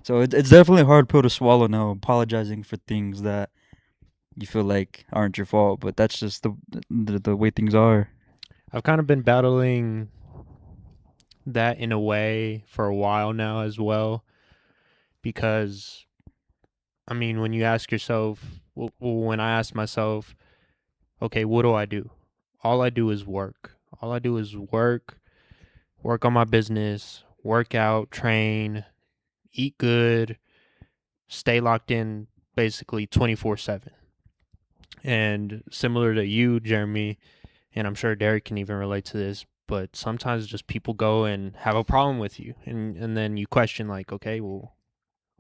Speaker 2: So it's definitely a hard pill to swallow now, apologizing for things that you feel like aren't your fault, but that's just the way things are.
Speaker 1: I've kind of been battling that in a way for a while now as well, because I mean, when you ask yourself, when I ask myself, okay, what do? All I do is work. All I do is work on my business, work out, train, eat good, stay locked in basically 24/7. And similar to you, Jeremy, and I'm sure Derek can even relate to this, but sometimes just people go and have a problem with you, and then you question like, okay, well,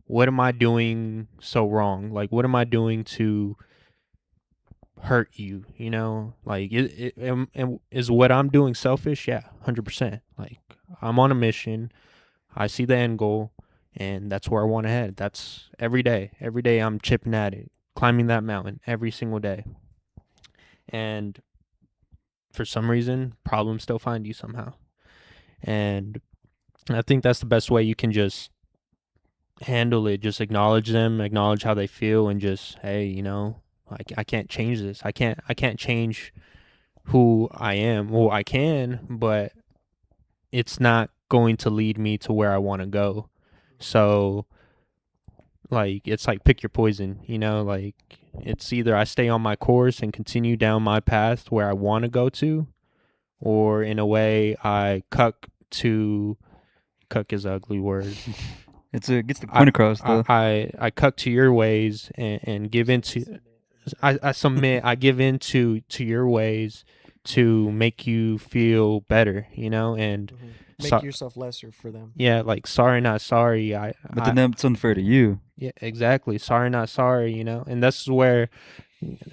Speaker 1: what am I doing so wrong? Like, what am I doing to hurt you? Like, is what I'm doing selfish? Yeah, 100%. Like, I'm on a mission. I see the end goal, and that's where I want to head. That's every day. Every day I'm chipping at it, climbing that mountain every single day. And for some reason, problems still find you somehow. And I think that's the best way you can just handle it. Just acknowledge them, acknowledge how they feel, and just, hey, I can't change this. I can't change who I am. Well, I can, but it's not going to lead me to where I want to go. So, like, it's like pick your poison, like it's either I stay on my course and continue down my path where I want to go to, or in a way I cuck is an ugly word.
Speaker 2: Gets the point across though.
Speaker 1: I cuck to your ways and give into I submit, I give into your ways to make you feel better, and
Speaker 3: make yourself lesser for them.
Speaker 1: Yeah, like sorry not sorry.
Speaker 2: But then that's unfair to you.
Speaker 1: Yeah, exactly. Sorry not sorry, and that's where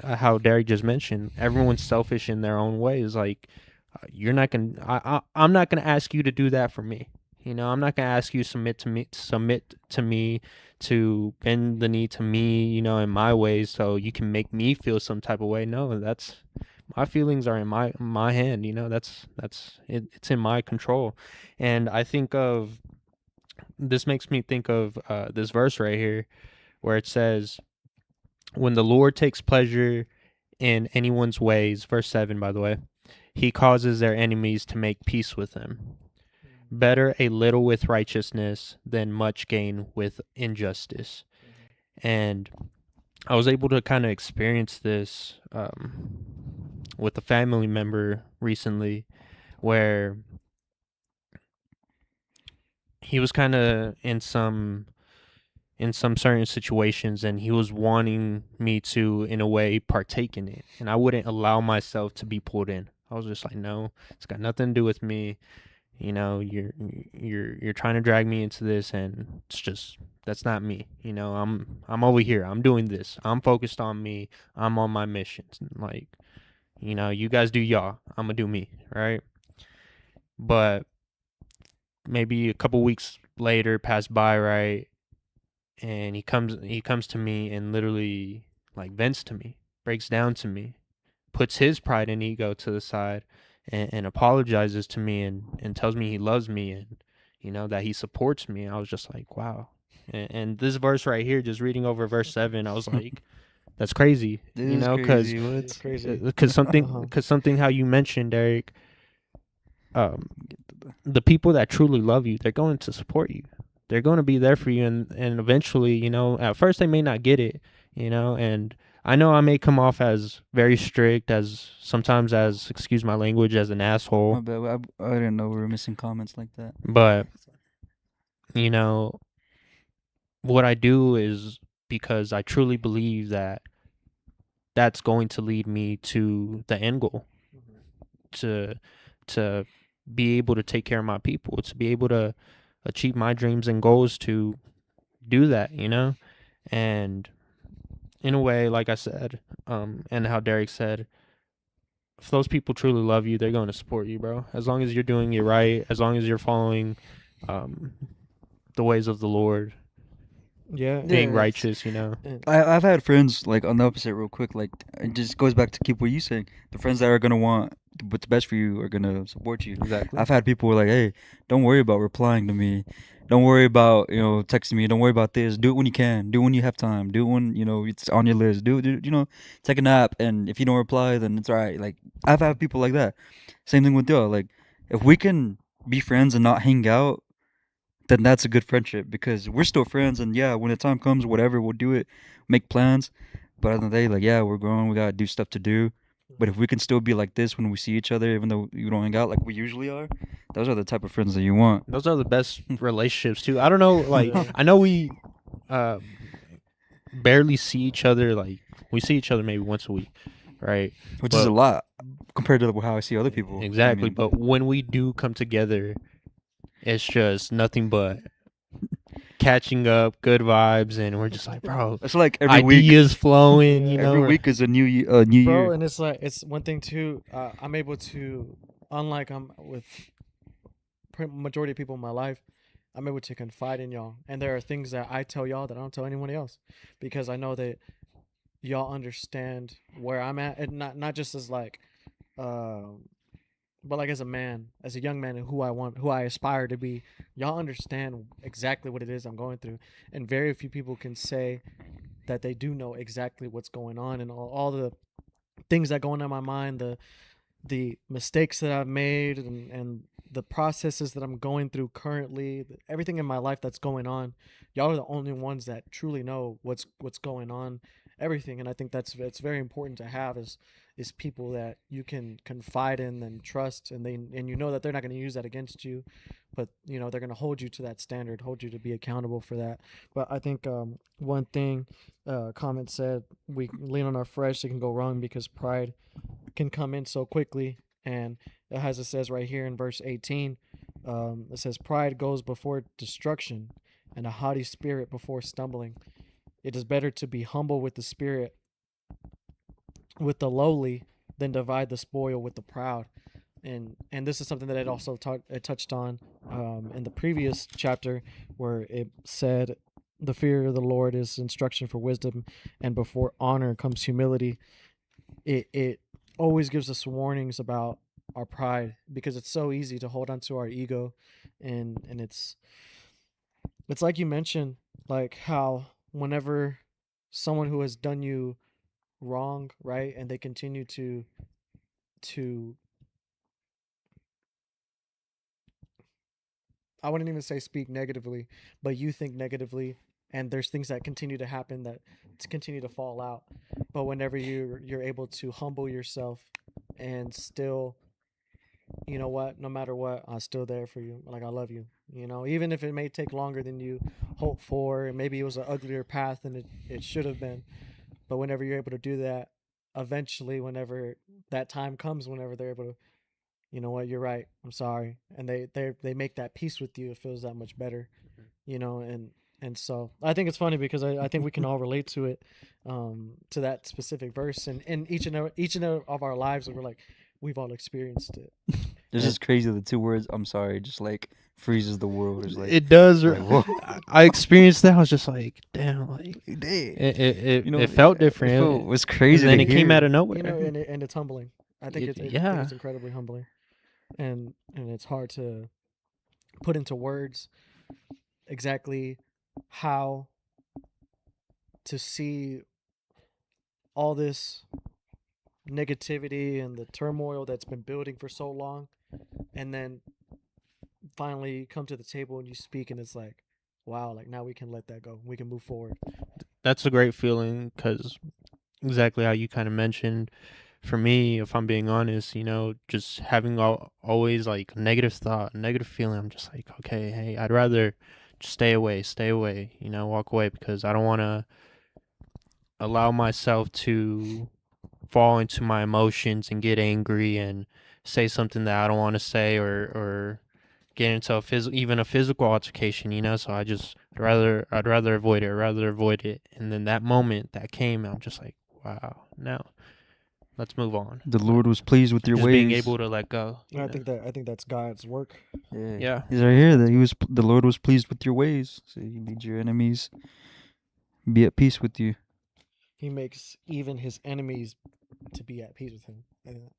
Speaker 1: how Derek just mentioned, everyone's selfish in their own ways. Like you're not gonna I'm not gonna ask you to do that for me. I'm not gonna ask you to submit to me, to bend the knee to me, in my ways, so you can make me feel some type of way. No, that's my feelings are in my hand. That's it, it's in my control. And I think of this makes me think of this verse right here, where it says, "When the Lord takes pleasure in anyone's ways," verse 7, by the way, "he causes their enemies to make peace with them. Better a little with righteousness than much gain with injustice." And I was able to kind of experience this with a family member recently, where he was kind of in some in some certain situations, and he was wanting me to, in a way, partake in it, and I wouldn't allow myself to be pulled in. I was just like, no, it's got nothing to do with me. You know, you're trying to drag me into this, and it's just, that's not me. You know, I'm over here. I'm doing this. I'm focused on me. I'm on my missions. Like, you know, you guys do y'all. I'm gonna do me, right? But maybe a couple weeks later passed by, right? And he comes to me and literally like vents to me, breaks down to me, puts his pride and ego to the side, and apologizes to me, and tells me he loves me, and you know that he supports me. I was just like, wow. And this verse right here, just reading over verse 7, I was like, that's crazy.
Speaker 2: This
Speaker 1: you
Speaker 2: is
Speaker 1: know,
Speaker 2: crazy.
Speaker 3: It's crazy.
Speaker 1: because something how you mentioned, Derek, the people that truly love you, they're going to support you. They're going to be there for you, and eventually, you know, at first they may not get it, you know, and I know I may come off as very strict, as sometimes, as, excuse my language, as an asshole.
Speaker 2: My bad. I didn't know we were missing comments like that.
Speaker 1: But, you know, what I do is because I truly believe that that's going to lead me to the end goal, to be able to take care of my people, to be able to achieve my dreams and goals, to do that, you know? And in a way, like I said, and how Derek said, if those people truly love you, they're going to support you, bro. As long as you're doing it right, as long as you're following the ways of the Lord, being righteous, you know.
Speaker 2: I've had friends like on the opposite real quick, like it just goes back to keep what you saying. The friends that are gonna want what's best for you are gonna support you.
Speaker 1: Exactly.
Speaker 2: I've had people who are like, hey, don't worry about replying to me. Don't worry about, texting me. Don't worry about this. Do it when you can. Do it when you have time. Do it when, it's on your list. Take a nap. And if you don't reply, then it's all right. Like, I've had people like that. Same thing with y'all. Like, if we can be friends and not hang out, then that's a good friendship because we're still friends. And yeah, when the time comes, whatever, we'll do it, make plans. But at the end of the day, like, yeah, we're grown. We got to do stuff to do. But if we can still be like this when we see each other, even though you don't hang out like we usually are, those are the type of friends that you want.
Speaker 1: Those are the best relationships too. I don't know, like I know we barely see each other. Like we see each other maybe once a week, right?
Speaker 2: Which is a lot compared to how I see other people.
Speaker 1: Exactly. But when we do come together, it's just nothing but catching up, good vibes, and we're just like, bro,
Speaker 2: it's like every week
Speaker 1: ideas flowing. You know,
Speaker 2: every week is a new
Speaker 3: bro,
Speaker 2: year.
Speaker 3: And it's like, it's one thing too. I'm able to, unlike I'm with majority of people in my life, I'm able to confide in y'all, and there are things that I tell y'all that I don't tell anyone else, because I know that y'all understand where I'm at, and not just as like, but like as a man, as a young man, and who I aspire to be. Y'all understand exactly what it is I'm going through, and very few people can say that they do know exactly what's going on, and all the things that go on in my mind, the mistakes that I've made, and the processes that I'm going through currently, everything in my life that's going on. Y'all are the only ones that truly know what's going on, everything. And I think it's very important to have is people that you can confide in and trust, and you know that they're not going to use that against you, but they're going to hold you to that standard, hold you to be accountable for that. But I think one thing comment said, we lean on our flesh, it can go wrong because pride can come in so quickly. And as it says right here in verse 18, it says, pride goes before destruction, and a haughty spirit before stumbling. It is better to be humble with the spirit, with the lowly, than divide the spoil with the proud. And this is something that it also touched on in the previous chapter, where it said, the fear of the Lord is instruction for wisdom, and before honor comes humility. It always gives us warnings about our pride, because it's so easy to hold on to our ego, and it's like you mentioned, like how whenever someone who has done you wrong, right, and they continue to I wouldn't even say speak negatively, but you think negatively, and there's things that continue to happen that continue to fall out. But whenever you're able to humble yourself and still, you know what, no matter what, I'm still there for you. Like, I love you. You know, even if it may take longer than you hoped for, and maybe it was an uglier path than it should have been. But whenever you're able to do that, eventually, whenever that time comes, whenever they're able to, you know what, you're right, I'm sorry, and they make that peace with you, it feels that much better, you know. And so I think it's funny because I think we can all relate to it, to that specific verse, and in each and every of our lives, we're like, we've all experienced it.
Speaker 2: It's just crazy. The two words "I'm sorry" just like freezes the world. It's like
Speaker 1: it does.
Speaker 2: like, whoa.
Speaker 1: I experienced that. I was just like, damn, like it
Speaker 2: You know,
Speaker 1: it felt different.
Speaker 2: It was crazy.
Speaker 1: And then
Speaker 2: to
Speaker 1: it came
Speaker 2: hear.
Speaker 1: out of nowhere.
Speaker 3: You know, and it's humbling. I think
Speaker 1: It-
Speaker 3: it's
Speaker 1: yeah.
Speaker 3: it's incredibly humbling, and it's hard to put into words exactly how to see all this negativity and the turmoil that's been building for so long, and then finally you come to the table and you speak, and it's like, wow, like now we can let that go, we can move forward.
Speaker 1: That's a great feeling because exactly how you kind of mentioned. For me, if I'm being honest, you know, just having always like negative thought, negative feeling, I'm just like, okay, hey, I'd rather just stay away, you know, walk away because I don't want to allow myself to fall into my emotions and get angry and say something that I don't want to say or get into even a physical altercation, you know. So I'd rather avoid it. And then that moment that came, I'm just like, wow, now let's move on.
Speaker 2: The Lord was pleased with your
Speaker 1: Just
Speaker 2: ways.
Speaker 1: being able to let go.
Speaker 3: I think that's God's work.
Speaker 2: Yeah. He's right here. That the Lord was pleased with your ways. So He made your enemies be at peace with you.
Speaker 3: He makes even his enemies to be at peace with him. And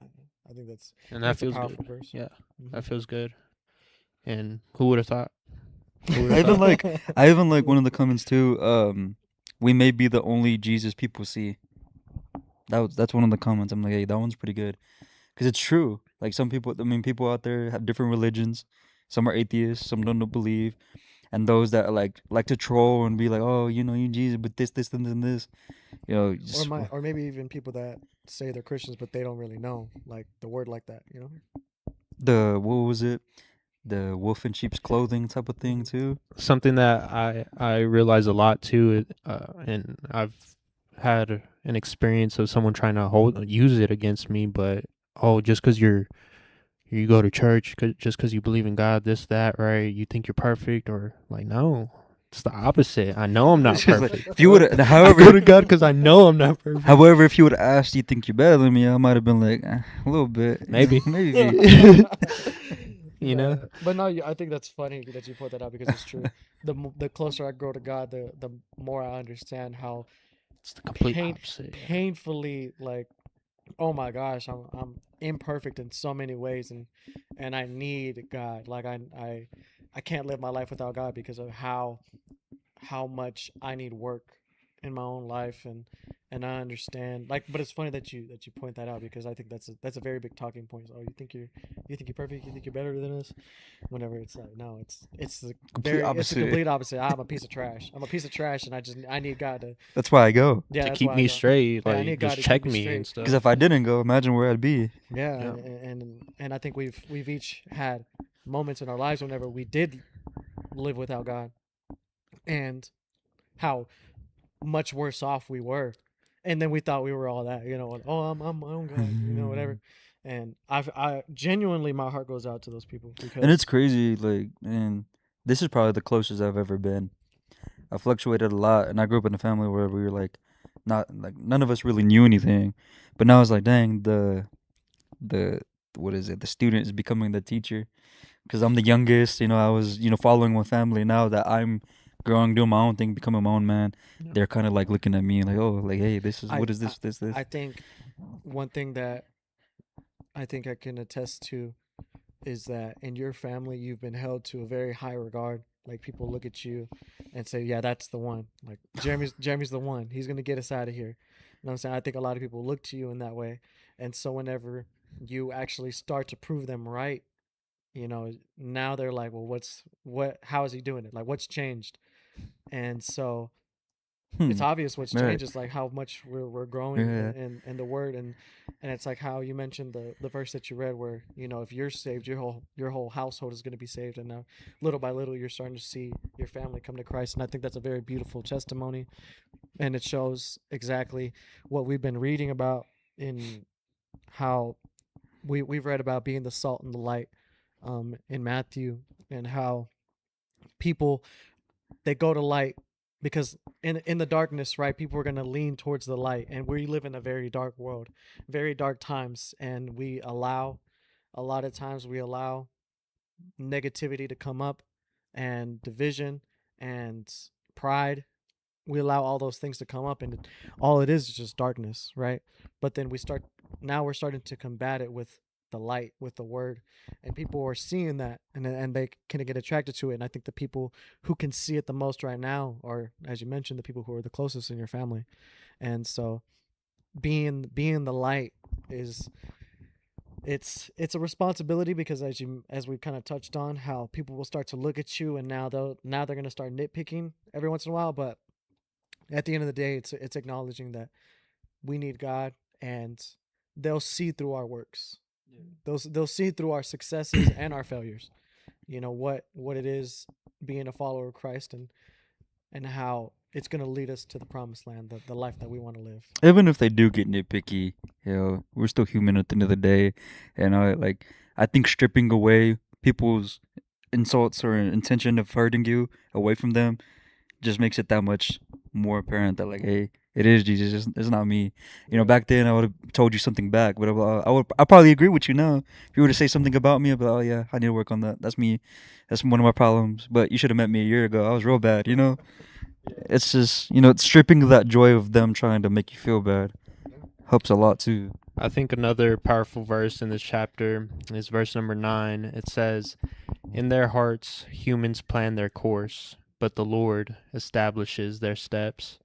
Speaker 3: I think
Speaker 1: that
Speaker 3: a
Speaker 1: feels
Speaker 3: powerful
Speaker 1: good.
Speaker 3: verse.
Speaker 1: Yeah,
Speaker 3: Mhm.
Speaker 1: that feels good. And who would have thought?
Speaker 2: I even like one of the comments too. We may be the only Jesus people see. That's one of the comments. I'm like, hey, that one's pretty good, because it's true. Like some people, I mean, people out there have different religions. Some are atheists. Some don't believe, and those that are like to troll and be like, oh, you know, you Jesus, but this, and this. You know, just,
Speaker 3: or maybe even people that say they're Christians but they don't really know like the word like that, you know.
Speaker 2: what was it? The wolf in sheep's clothing type of thing too.
Speaker 1: Something that I realize a lot too, and I've had an experience of someone trying to use it against me, but just because you go to church, just because you believe in God, this that, right? You think you're perfect, or like no, it's the opposite. I know I'm not
Speaker 2: It's just like,
Speaker 1: perfect.
Speaker 2: if you would,
Speaker 1: I
Speaker 2: however,
Speaker 1: go to God because I know I'm not perfect.
Speaker 2: however, if you would have asked, you think you're better than me, I might have been like, a little bit,
Speaker 1: Maybe.
Speaker 2: maybe.
Speaker 1: You know?
Speaker 3: But no, I think that's funny that you point that out because it's true. The closer I grow to God, the more I understand how
Speaker 1: It's the complete opposite.
Speaker 3: painfully, like, oh my gosh, I'm imperfect in so many ways, and I need God. Like I can't live my life without God because of how much I need work in my own life, and I understand, like, but it's funny that you point that out because I think that's a very big talking point. Oh, you think you're perfect, you think you're better than us, whenever it's like, no, it's the it's the complete opposite. I'm a piece of trash, and I need God to
Speaker 2: That's why I go.
Speaker 1: To keep me straight,
Speaker 3: I
Speaker 1: like
Speaker 3: need God
Speaker 1: just
Speaker 3: to
Speaker 1: check
Speaker 3: keep me
Speaker 1: me
Speaker 3: straight.
Speaker 1: and stuff.
Speaker 2: Because if I didn't go, imagine where I'd be.
Speaker 3: Yeah. And I think we've each had moments in our lives whenever we did live without God, and how much worse off we were, and then we thought we were all that, you know. Oh, I'm my own God, you know, whatever. And I genuinely, my heart goes out to those people because,
Speaker 2: And it's crazy, like, and this is probably the closest I've ever been. I fluctuated a lot, and I grew up in a family where we were like, not like none of us really knew anything, but now it's like, dang, the what is it? The student is becoming the teacher, because I'm the youngest. You know, I was following my family. Now that I'm growing, doing my own thing, becoming my own man, they're kind of like looking at me like, oh, like, hey, this is what is this.
Speaker 3: I think one thing that I think I can attest to is that in your family you've been held to a very high regard. Like, people look at you and say, yeah, that's the one. Like, Jeremy's the one. He's gonna get us out of here. You know what I'm saying? I think a lot of people look to you in that way. And so whenever you actually start to prove them right, you know, now they're like, well, how is he doing it? Like, what's changed? And so it's obvious what's
Speaker 2: Right.
Speaker 3: changed. It's like how much we're growing in the word, and it's like how you mentioned the verse that you read, where if you're saved, your whole household is going to be saved, and now little by little you're starting to see your family come to Christ, and I think that's a very beautiful testimony, and it shows exactly what we've been reading about in how we've read about being the salt and the light in Matthew, and how people, they go to light because in the darkness, right, people are going to lean towards the light, and we live in a very dark world, very dark times, and a lot of times we allow negativity to come up, and division and pride. We allow all those things to come up, and all it is just darkness, right? But then we're starting to combat it with the light, with the word, and people are seeing that, and they can get attracted to it. And I think the people who can see it the most right now are, as you mentioned, the people who are the closest in your family. And so being the light is, it's a responsibility, because as we've kind of touched on, how people will start to look at you, and now they're going to start nitpicking every once in a while. But at the end of the day, it's acknowledging that we need God, and they'll see through our works. They'll see through our successes and our failures. What it is being a follower of Christ, and how it's going to lead us to the promised land, the life that we want to live.
Speaker 2: Even if they do get nitpicky, we're still human at the end of the day. And I think stripping away people's insults or intention of hurting you away from them just makes it that much more apparent that, like, hey, it is Jesus, it's not me. Back then I would have told you something back, but I probably agree with you now. If you were to say something about me, I'd be like, oh yeah, I need to work on that. That's me. That's one of my problems. But you should have met me a year ago. I was real bad. It's just it's stripping that joy of them trying to make you feel bad helps a lot too.
Speaker 1: I think another powerful verse in this chapter is verse number 9. It says, "In their hearts humans plan their course, but the Lord establishes their steps."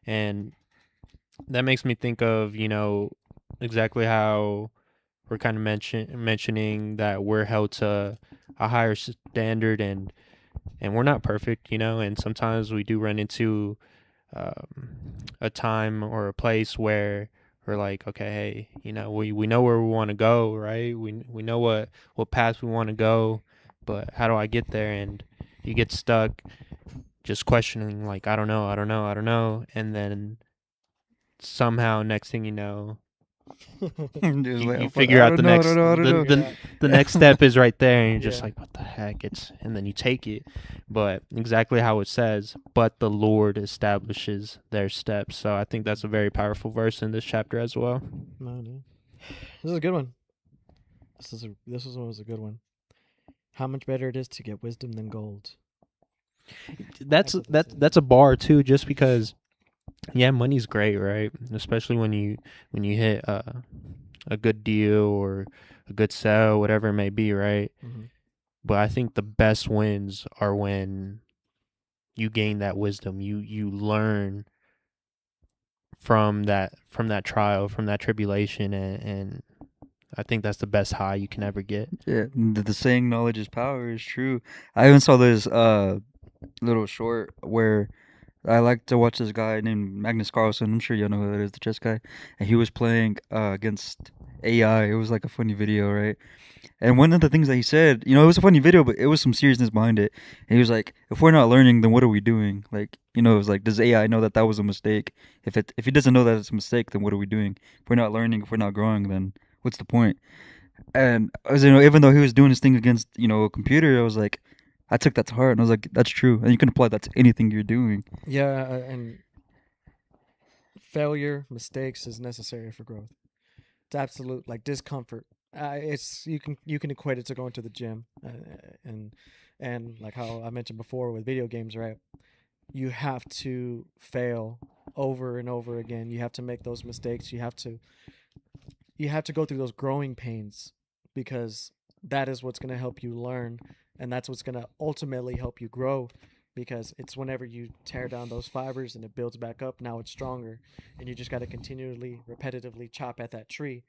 Speaker 1: And that makes me think of, exactly how we're kind of mentioning that we're held to a higher standard, and we're not perfect, and sometimes we do run into a time or a place where we're like, okay, hey, we know where we want to go, right? We know what path we want to go, but how do I get there? And you get stuck just questioning, like, I don't know, and then somehow next thing you know, you figure out the next step is right there, and you're just like, what the heck? And then you take it. But exactly how it says, but the Lord establishes their steps. So I think that's a very powerful verse in this chapter as well.
Speaker 3: No. This is a good one. This was a good one. How much better it is to get wisdom than gold.
Speaker 1: That's a bar too, just because money's great, right? Especially when you hit a good deal or a good sell, whatever it may be, right?
Speaker 3: Mm-hmm.
Speaker 1: But I think the best wins are when you gain that wisdom. You learn from that trial, from that tribulation, and I think that's the best high you can ever get.
Speaker 2: Yeah, the saying "knowledge is power" is true. I even saw this little short where I like to watch this guy named Magnus Carlsen. I'm sure you know who that is, the chess guy. And he was playing against AI. It was like a funny video, right? And one of the things that he said, it was a funny video, but it was some seriousness behind it. And he was like, if we're not learning, then what are we doing? Like, it was like, does AI know that was a mistake? If he doesn't know that it's a mistake, then what are we doing? If we're not learning, if we're not growing, then what's the point? And as even though he was doing his thing against, a computer, I was like, I took that to heart, and I was like, that's true. And you can apply that to anything you're doing.
Speaker 3: Yeah, and failure, mistakes is necessary for growth. It's absolute, like, discomfort. It's you can equate it to going to the gym, and like how I mentioned before with video games, right? You have to fail over and over again. You have to make those mistakes. You have to go through those growing pains, because that is what's going to help you learn, and that's what's going to ultimately help you grow, because it's whenever you tear down those fibers and it builds back up, now it's stronger, and you just got to continually, repetitively chop at that tree,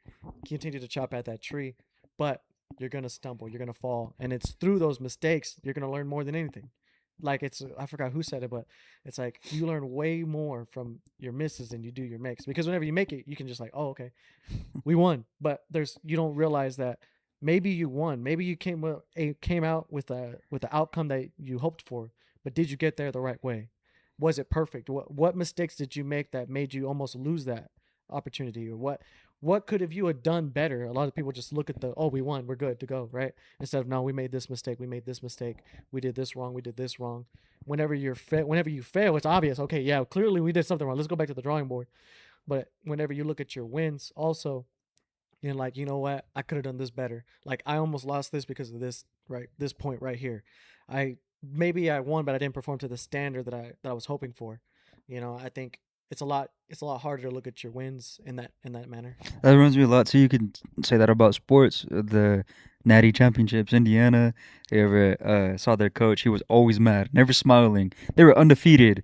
Speaker 3: but you're going to stumble, you're going to fall, and it's through those mistakes you're going to learn more than anything. like I forgot who said it, but it's like you learn way more from your misses than you do your makes, because whenever you make it, you can just like, oh, okay, we won. But you don't realize that maybe you won, maybe you came out with the outcome that you hoped for, but did you get there the right way? Was it perfect? What mistakes did you make that made you almost lose that opportunity? Or what could have you have done better? A lot of people just look at oh, we won, we're good to go, right? Instead of, no, we made this mistake, we did this wrong, we did this wrong. Whenever you fail, it's obvious. Okay, yeah, clearly we did something wrong. Let's go back to the drawing board. But whenever you look at your wins, also, you're like, you know what? I could have done this better. Like, I almost lost this because of this, right? This point right here. Maybe I won, but I didn't perform to the standard that I was hoping for. I think it's a lot harder to look at your wins in that manner.
Speaker 2: That reminds me a lot too. You can say that about sports. The Natty Championships, Indiana. They ever saw their coach? He was always mad, never smiling. They were undefeated.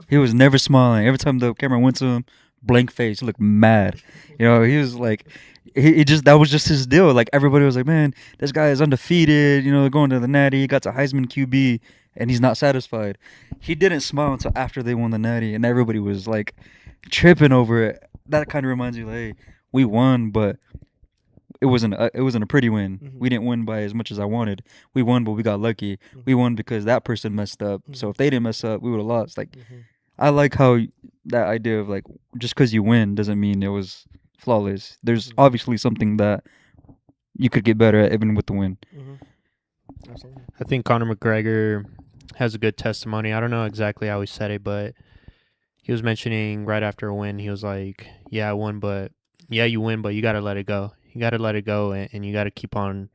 Speaker 2: He was never smiling. Every time the camera went to him, blank face. He looked mad. He was like, he just, that was just his deal. Like, everybody was like, man, this guy is undefeated. They're going to the Natty. He got to Heisman QB, and he's not satisfied. He didn't smile until after they won the Natty, and everybody was like tripping over it. That kind of reminds you, like, hey, we won, but it wasn't a pretty win.
Speaker 3: Mm-hmm.
Speaker 2: We didn't win by as much as I wanted. We won, but we got lucky.
Speaker 3: Mm-hmm.
Speaker 2: We won because that person messed up.
Speaker 3: Mm-hmm.
Speaker 2: So if they didn't mess up, we would have lost. Like, I like how that idea of, like, just because you win doesn't mean it was flawless. There's obviously something that you could get better at even with the win.
Speaker 3: Absolutely.
Speaker 1: I think Conor McGregor has a good testimony. I don't know exactly how he said it, but he was mentioning right after a win, he was like, yeah, I won, but yeah, you win, but you got to let it go. You got to let it go, and you got to keep on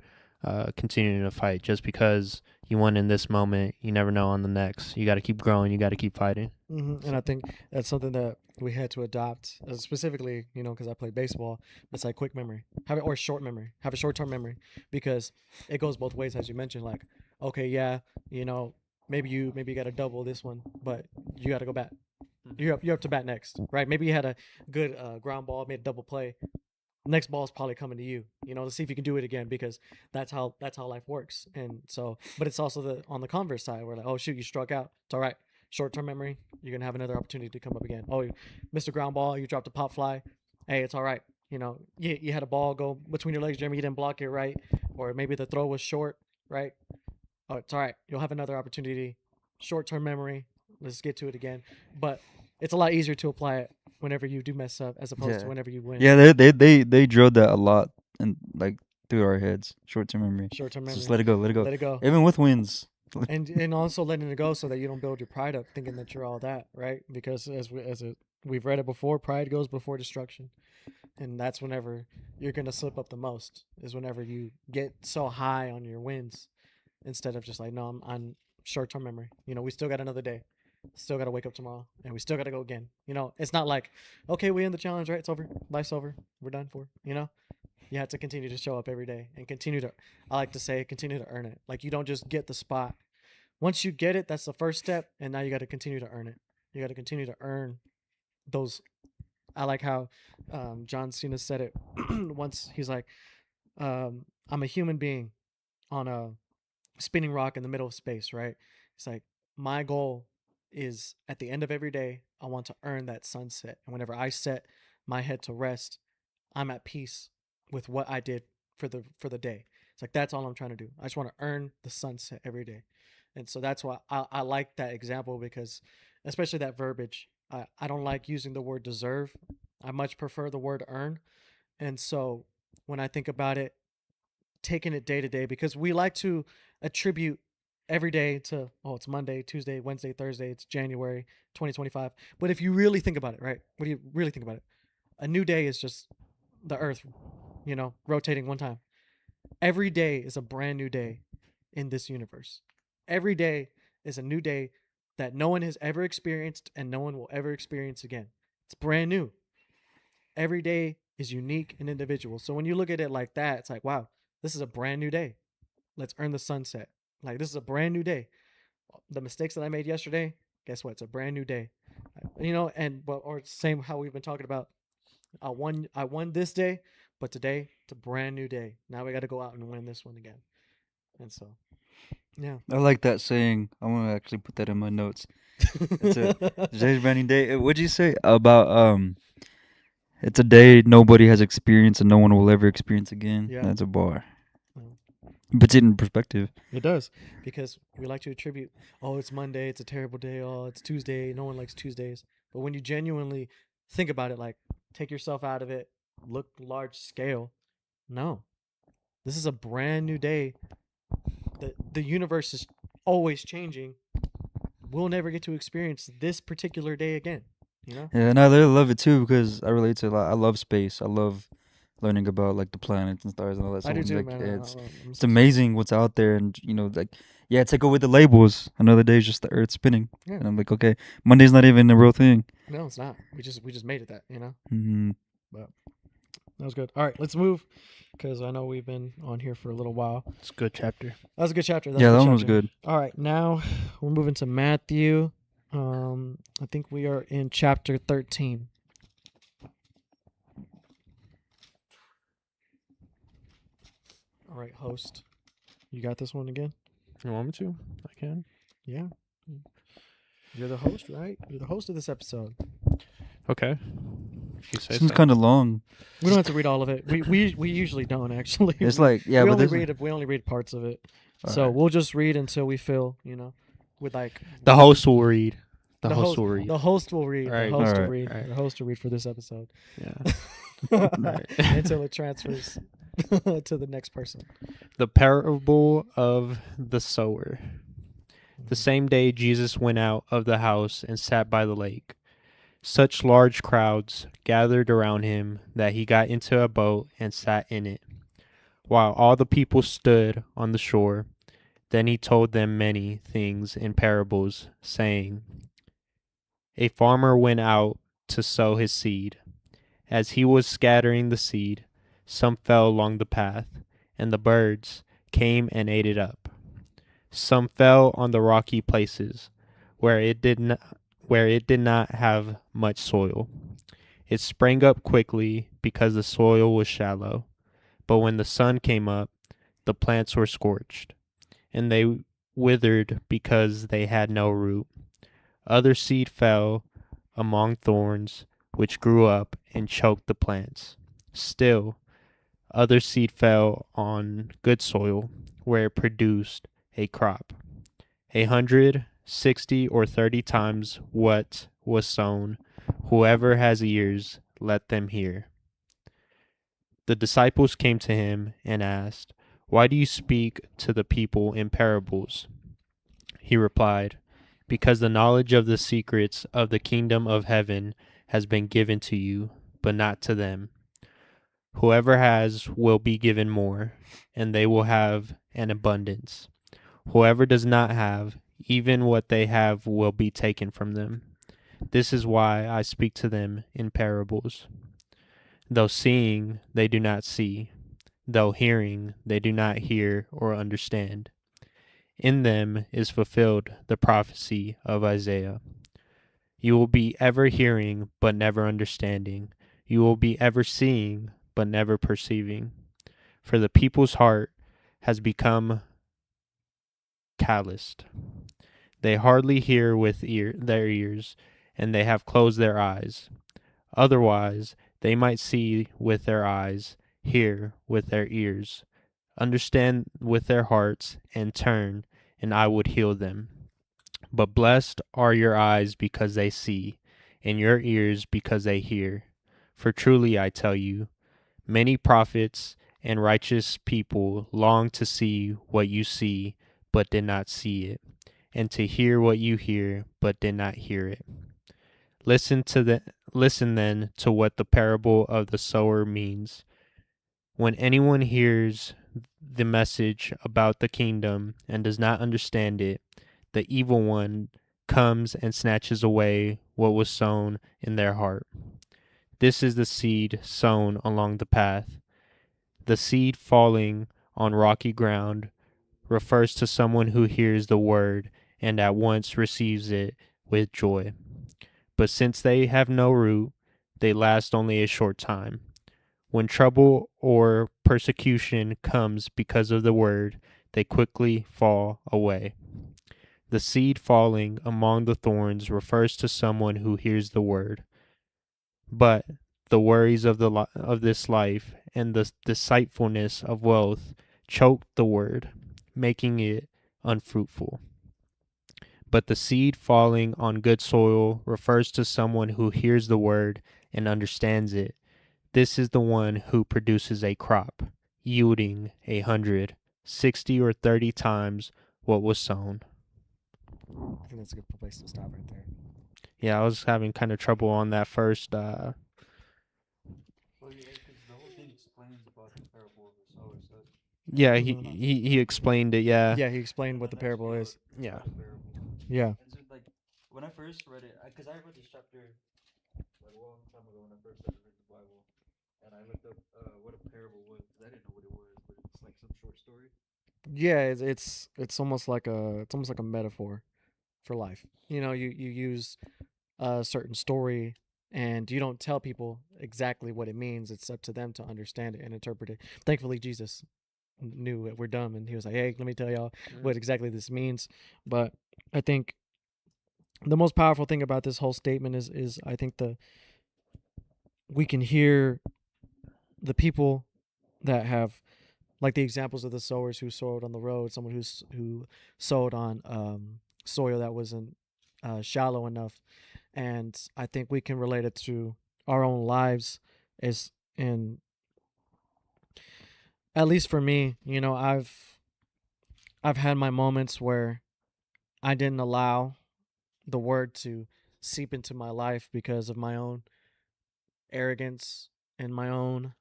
Speaker 1: continuing to fight. Just because you won in this moment, you never know on the next. You got to keep growing. You got to keep fighting.
Speaker 3: And I think that's something that we had to adopt, specifically, because I played baseball. It's like quick memory, or short memory. Have a short-term memory, because it goes both ways, as you mentioned. Like, okay, yeah, maybe you got to double this one, but you got to go bat. You're up to bat next, right? Maybe you had a good ground ball, made a double play. Next ball is probably coming to you, to see if you can do it again, because that's how life works. And so, but it's also on the converse side, where, like, oh shoot, you struck out. It's all right. Short-term memory, you're gonna have another opportunity to come up again. Oh, you missed a ground ball, you dropped a pop fly. Hey, it's all right. You had a ball go between your legs, Jeremy. You didn't block it right, or maybe the throw was short, right? Oh, it's all right. You'll have another opportunity. Short-term memory. Let's get to it again. But it's a lot easier to apply it whenever you do mess up, as opposed to whenever you win.
Speaker 2: Yeah, they drilled that a lot, and, like, through our heads. Short-term memory. Just let it go. Let it go. Even with wins.
Speaker 3: And also letting it go so that you don't build your pride up, thinking that you're all that, right? Because we've read it before, pride goes before destruction, and that's whenever you're gonna slip up the most. Is whenever you get so high on your wins, instead of just like, no, I'm short-term memory. We still got another day. Still got to wake up tomorrow, and we still got to go again. It's not like, okay, we end the challenge, right? It's over. Life's over. We're done for. You have to continue to show up every day and continue to, I like to say, continue to earn it. Like, you don't just get the spot. Once you get it, that's the first step, and now you got to continue to earn it. You got to continue to earn those. I like how John Cena said it once. He's like, I'm a human being on a spinning rock in the middle of space, right? It's like, my goal is, at the end of every day, I want to earn that sunset. And whenever I set my head to rest, I'm at peace with what I did for the day. It's like, that's all I'm trying to do. I just want to earn the sunset every day. And so that's why I like that example, because especially that verbiage, I don't like using the word deserve. I much prefer the word earn. And so when I think about it, taking it day to day, because we like to attribute every day to, oh, it's Monday, Tuesday, Wednesday, Thursday, it's January 2025. But if you really think about it, right? What do you really think about it? A new day is just the earth, rotating one time. Every day is a brand new day in this universe. Every day is a new day that no one has ever experienced and no one will ever experience again. It's brand new. Every day is unique and individual. So when you look at it like that, it's like, wow, this is a brand new day. Let's earn the sunset. Like, this is a brand new day. The mistakes that I made yesterday, guess what? It's a brand new day. Or same how we've been talking about. I won this day, but today it's a brand new day. Now we got to go out and win this one again. And so, Yeah.
Speaker 2: I like that saying. I want to actually put that in my notes. It's today's branding day. What'd you say about it's a day nobody has experienced and no one will ever experience again.
Speaker 3: Yeah.
Speaker 2: That's a bar.
Speaker 3: Yeah.
Speaker 2: Puts it in perspective.
Speaker 3: It does, because we like to attribute, oh, it's Monday, it's a terrible day, oh, it's Tuesday, no one likes Tuesdays. But when you genuinely think about it, like, take yourself out of it, look large scale, no. This is a brand new day. The universe is always changing. We'll never get to experience this particular day again, you know?
Speaker 2: Yeah, and I really love it too because I relate to it a lot. I love space. I love learning about like the planets and stars and all that. So
Speaker 3: I do too,
Speaker 2: like,
Speaker 3: man.
Speaker 2: it's amazing what's out there, and like take away the labels. Another day is just the Earth spinning,
Speaker 3: Yeah.
Speaker 2: and I'm like, okay, Monday's not even a real thing.
Speaker 3: No, it's not. We just made it that, you know?
Speaker 2: Mm-hmm.
Speaker 3: But that was good. All right, let's move, because I know we've been on here for a little while.
Speaker 1: It's a good chapter.
Speaker 3: That was a good chapter.
Speaker 2: Yeah, that one was good.
Speaker 3: All right, now we're moving to Matthew. I think we are in chapter 13. All right, host. You got this one again?
Speaker 1: You want me to? I can.
Speaker 3: Yeah. You're the host, right? You're the host of this episode.
Speaker 1: Okay. If you say
Speaker 2: This one's
Speaker 1: so.
Speaker 2: kind of long.
Speaker 3: We don't have to read all of it. We usually don't, actually.
Speaker 2: It's like, yeah,
Speaker 3: we
Speaker 2: but
Speaker 3: only read parts of it.
Speaker 2: All
Speaker 3: So
Speaker 2: right.
Speaker 3: we'll just read until we feel, with like
Speaker 1: The host will read. The host will read.
Speaker 3: The host will read.
Speaker 1: Right.
Speaker 3: The host will
Speaker 2: Alright.
Speaker 3: read.
Speaker 1: Right.
Speaker 3: The host will read for this episode.
Speaker 1: Yeah. Right.
Speaker 3: Until it transfers to the next person.
Speaker 1: The parable of the sower. The same day Jesus went out of the house and sat by the lake. Such large crowds gathered around him that he got into a boat and sat in it, while all the people stood on the shore. Then he told them many things in parables, saying, A farmer went out to sow his seed. As he was scattering the seed, some fell along the path, and the birds came and ate it up. Some fell on the rocky places, where it did not have much soil. It sprang up quickly because the soil was shallow. But when the sun came up, the plants were scorched, and they withered because they had no root. Other seed fell among thorns, which grew up and choked the plants. Still, other seed fell on good soil, where it produced a crop, 160 or 30 times what was sown. Whoever has ears, let them hear. The disciples came to him and asked, Why do you speak to the people in parables? He replied, Because the knowledge of the secrets of the kingdom of heaven has been given to you, but not to them. Whoever has will be given more, and they will have an abundance. Whoever does not have, even what they have will be taken from them. This is why I speak to them in parables. Though seeing, they do not see. Though hearing, they do not hear or understand. In them is fulfilled the prophecy of Isaiah. You will be ever hearing, but never understanding. You will be ever seeing, but never perceiving. For the people's heart has become calloused. They hardly hear with their ears, and they have closed their eyes. Otherwise, they might see with their eyes, hear with their ears, understand with their hearts, and turn, and I would heal them. But blessed are your eyes because they see, and your ears because they hear. For truly I tell you, many prophets and righteous people long to see what you see, but did not see it, and to hear what you hear, but did not hear it. Listen then to what the parable of the sower means. When anyone hears the message about the kingdom and does not understand it, the evil one comes and snatches away what was sown in their heart. This is the seed sown along the path. The seed falling on rocky ground refers to someone who hears the word and at once receives it with joy. But since they have no root, they last only a short time. When trouble or persecution comes because of the word, they quickly fall away. The seed falling among the thorns refers to someone who hears the word, but the worries of this life and the deceitfulness of wealth choke the word, making it unfruitful. But the seed falling on good soil refers to someone who hears the word and understands it. This is the one who produces a crop, yielding 100, 60, or 30 times what was sown.
Speaker 3: I think that's a good place to stop right there.
Speaker 1: Yeah, I was having kind of trouble on that first.
Speaker 2: Well, yeah, because the whole thing explains about the parable of the sower. So
Speaker 1: Yeah,
Speaker 3: Mhm.
Speaker 1: he explained it. Yeah.
Speaker 3: Yeah, he explained what the parable is.
Speaker 1: Yeah.
Speaker 3: Yeah.
Speaker 2: And so, like, when I first read it, because I read this chapter like a long time ago when I first started reading the Bible, and I looked up what a parable was because I didn't know what it was, but it's like some short story.
Speaker 3: Yeah, it's almost like a metaphor for life. You know, you use a certain story and you don't tell people exactly what it means. It's up to them to understand it and interpret it. Thankfully, Jesus knew that we're dumb and he was like, hey, let me tell y'all what exactly this means. But I think the most powerful thing about this whole statement is I think we can hear the people that have, like the examples of the sowers who sowed on the road, someone who sowed on soil that wasn't shallow enough, and I think we can relate it to our own lives. As in, at least for me, you know, I've had my moments where I didn't allow the word to seep into my life because of my own arrogance and my own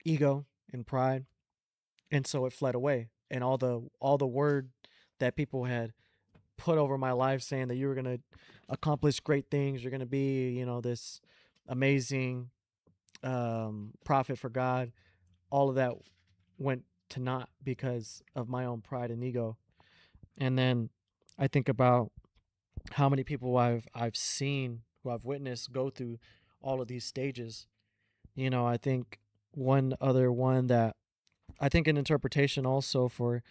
Speaker 3: ego and pride, and so it fled away. And all the word that people had put over my life saying that you were going to accomplish great things, you're going to be, you know, this amazing prophet for God, all of that went to naught because of my own pride and ego. And then I think about how many people I've seen, who I've witnessed go through all of these stages. You know, I think one other one that I think an interpretation also for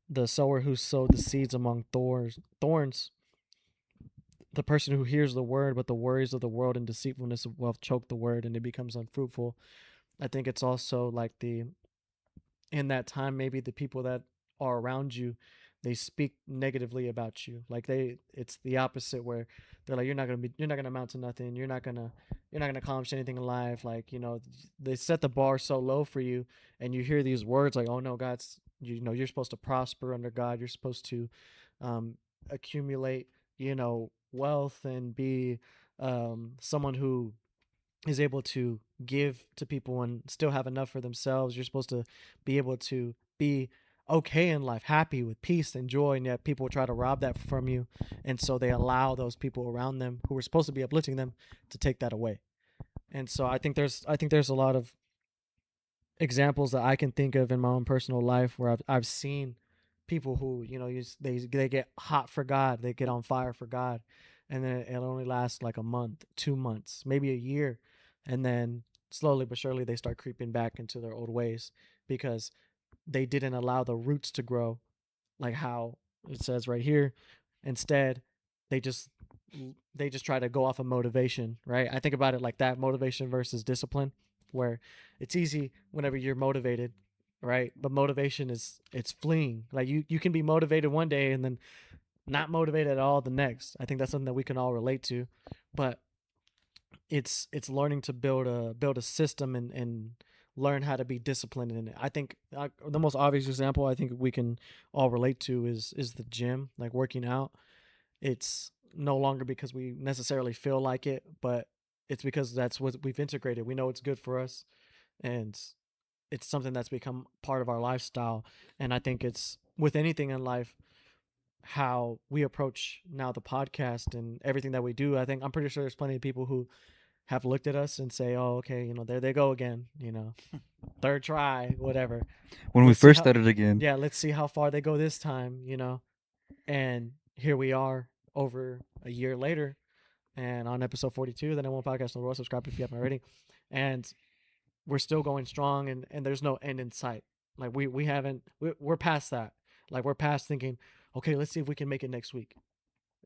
Speaker 3: the sower who sowed the seeds among thorns, the person who hears the word, but the worries of the world and deceitfulness of wealth choke the word and it becomes unfruitful. I think it's also like in that time, maybe the people that are around you, they speak negatively about you. Like it's the opposite where they're like, you're not gonna amount to nothing. You're not gonna accomplish anything in life. Like, you know, they set the bar so low for you, and you hear these words like, oh no, you know, you're supposed to prosper under God. You're supposed to accumulate, you know, wealth and be someone who is able to give to people and still have enough for themselves. You're supposed to be able to be okay in life, happy with peace and joy, and yet people try to rob that from you. And so they allow those people around them who are supposed to be uplifting them to take that away. And so I think there's a lot of examples that I can think of in my own personal life where I've seen people who, you know, they get hot for God, they get on fire for God, and then it only lasts like a month, 2 months, maybe a year, and then slowly but surely they start creeping back into their old ways because they didn't allow the roots to grow, like how it says right here. Instead, they just they just try to go off of motivation, right? I think about it like that, motivation versus discipline, where it's easy whenever you're motivated, right? But motivation it's fleeing. Like you can be motivated one day and then not motivated at all the next. I think that's something that we can all relate to. But it's learning to build a system and learn how to be disciplined in it. I think the most obvious example I think we can all relate to is the gym, like working out. It's no longer because we necessarily feel like it, but it's because that's what we've integrated. We know it's good for us, and it's something that's become part of our lifestyle. And I think it's with anything in life, how we approach now the podcast and everything that we do. I think I'm pretty sure there's plenty of people who have looked at us and say, "Oh, okay, you know, there they go again, you know, third try, whatever."
Speaker 2: When we
Speaker 3: Let's see
Speaker 2: first
Speaker 3: how,
Speaker 2: started again.
Speaker 3: yeah, let's see how far they go this time, you know. And here we are over a year later, and on episode 42, the number one podcast in the world. Subscribe if you haven't already, and we're still going strong, and there's no end in sight. Like we haven't we're past that. Like we're past thinking, okay, let's see if we can make it next week.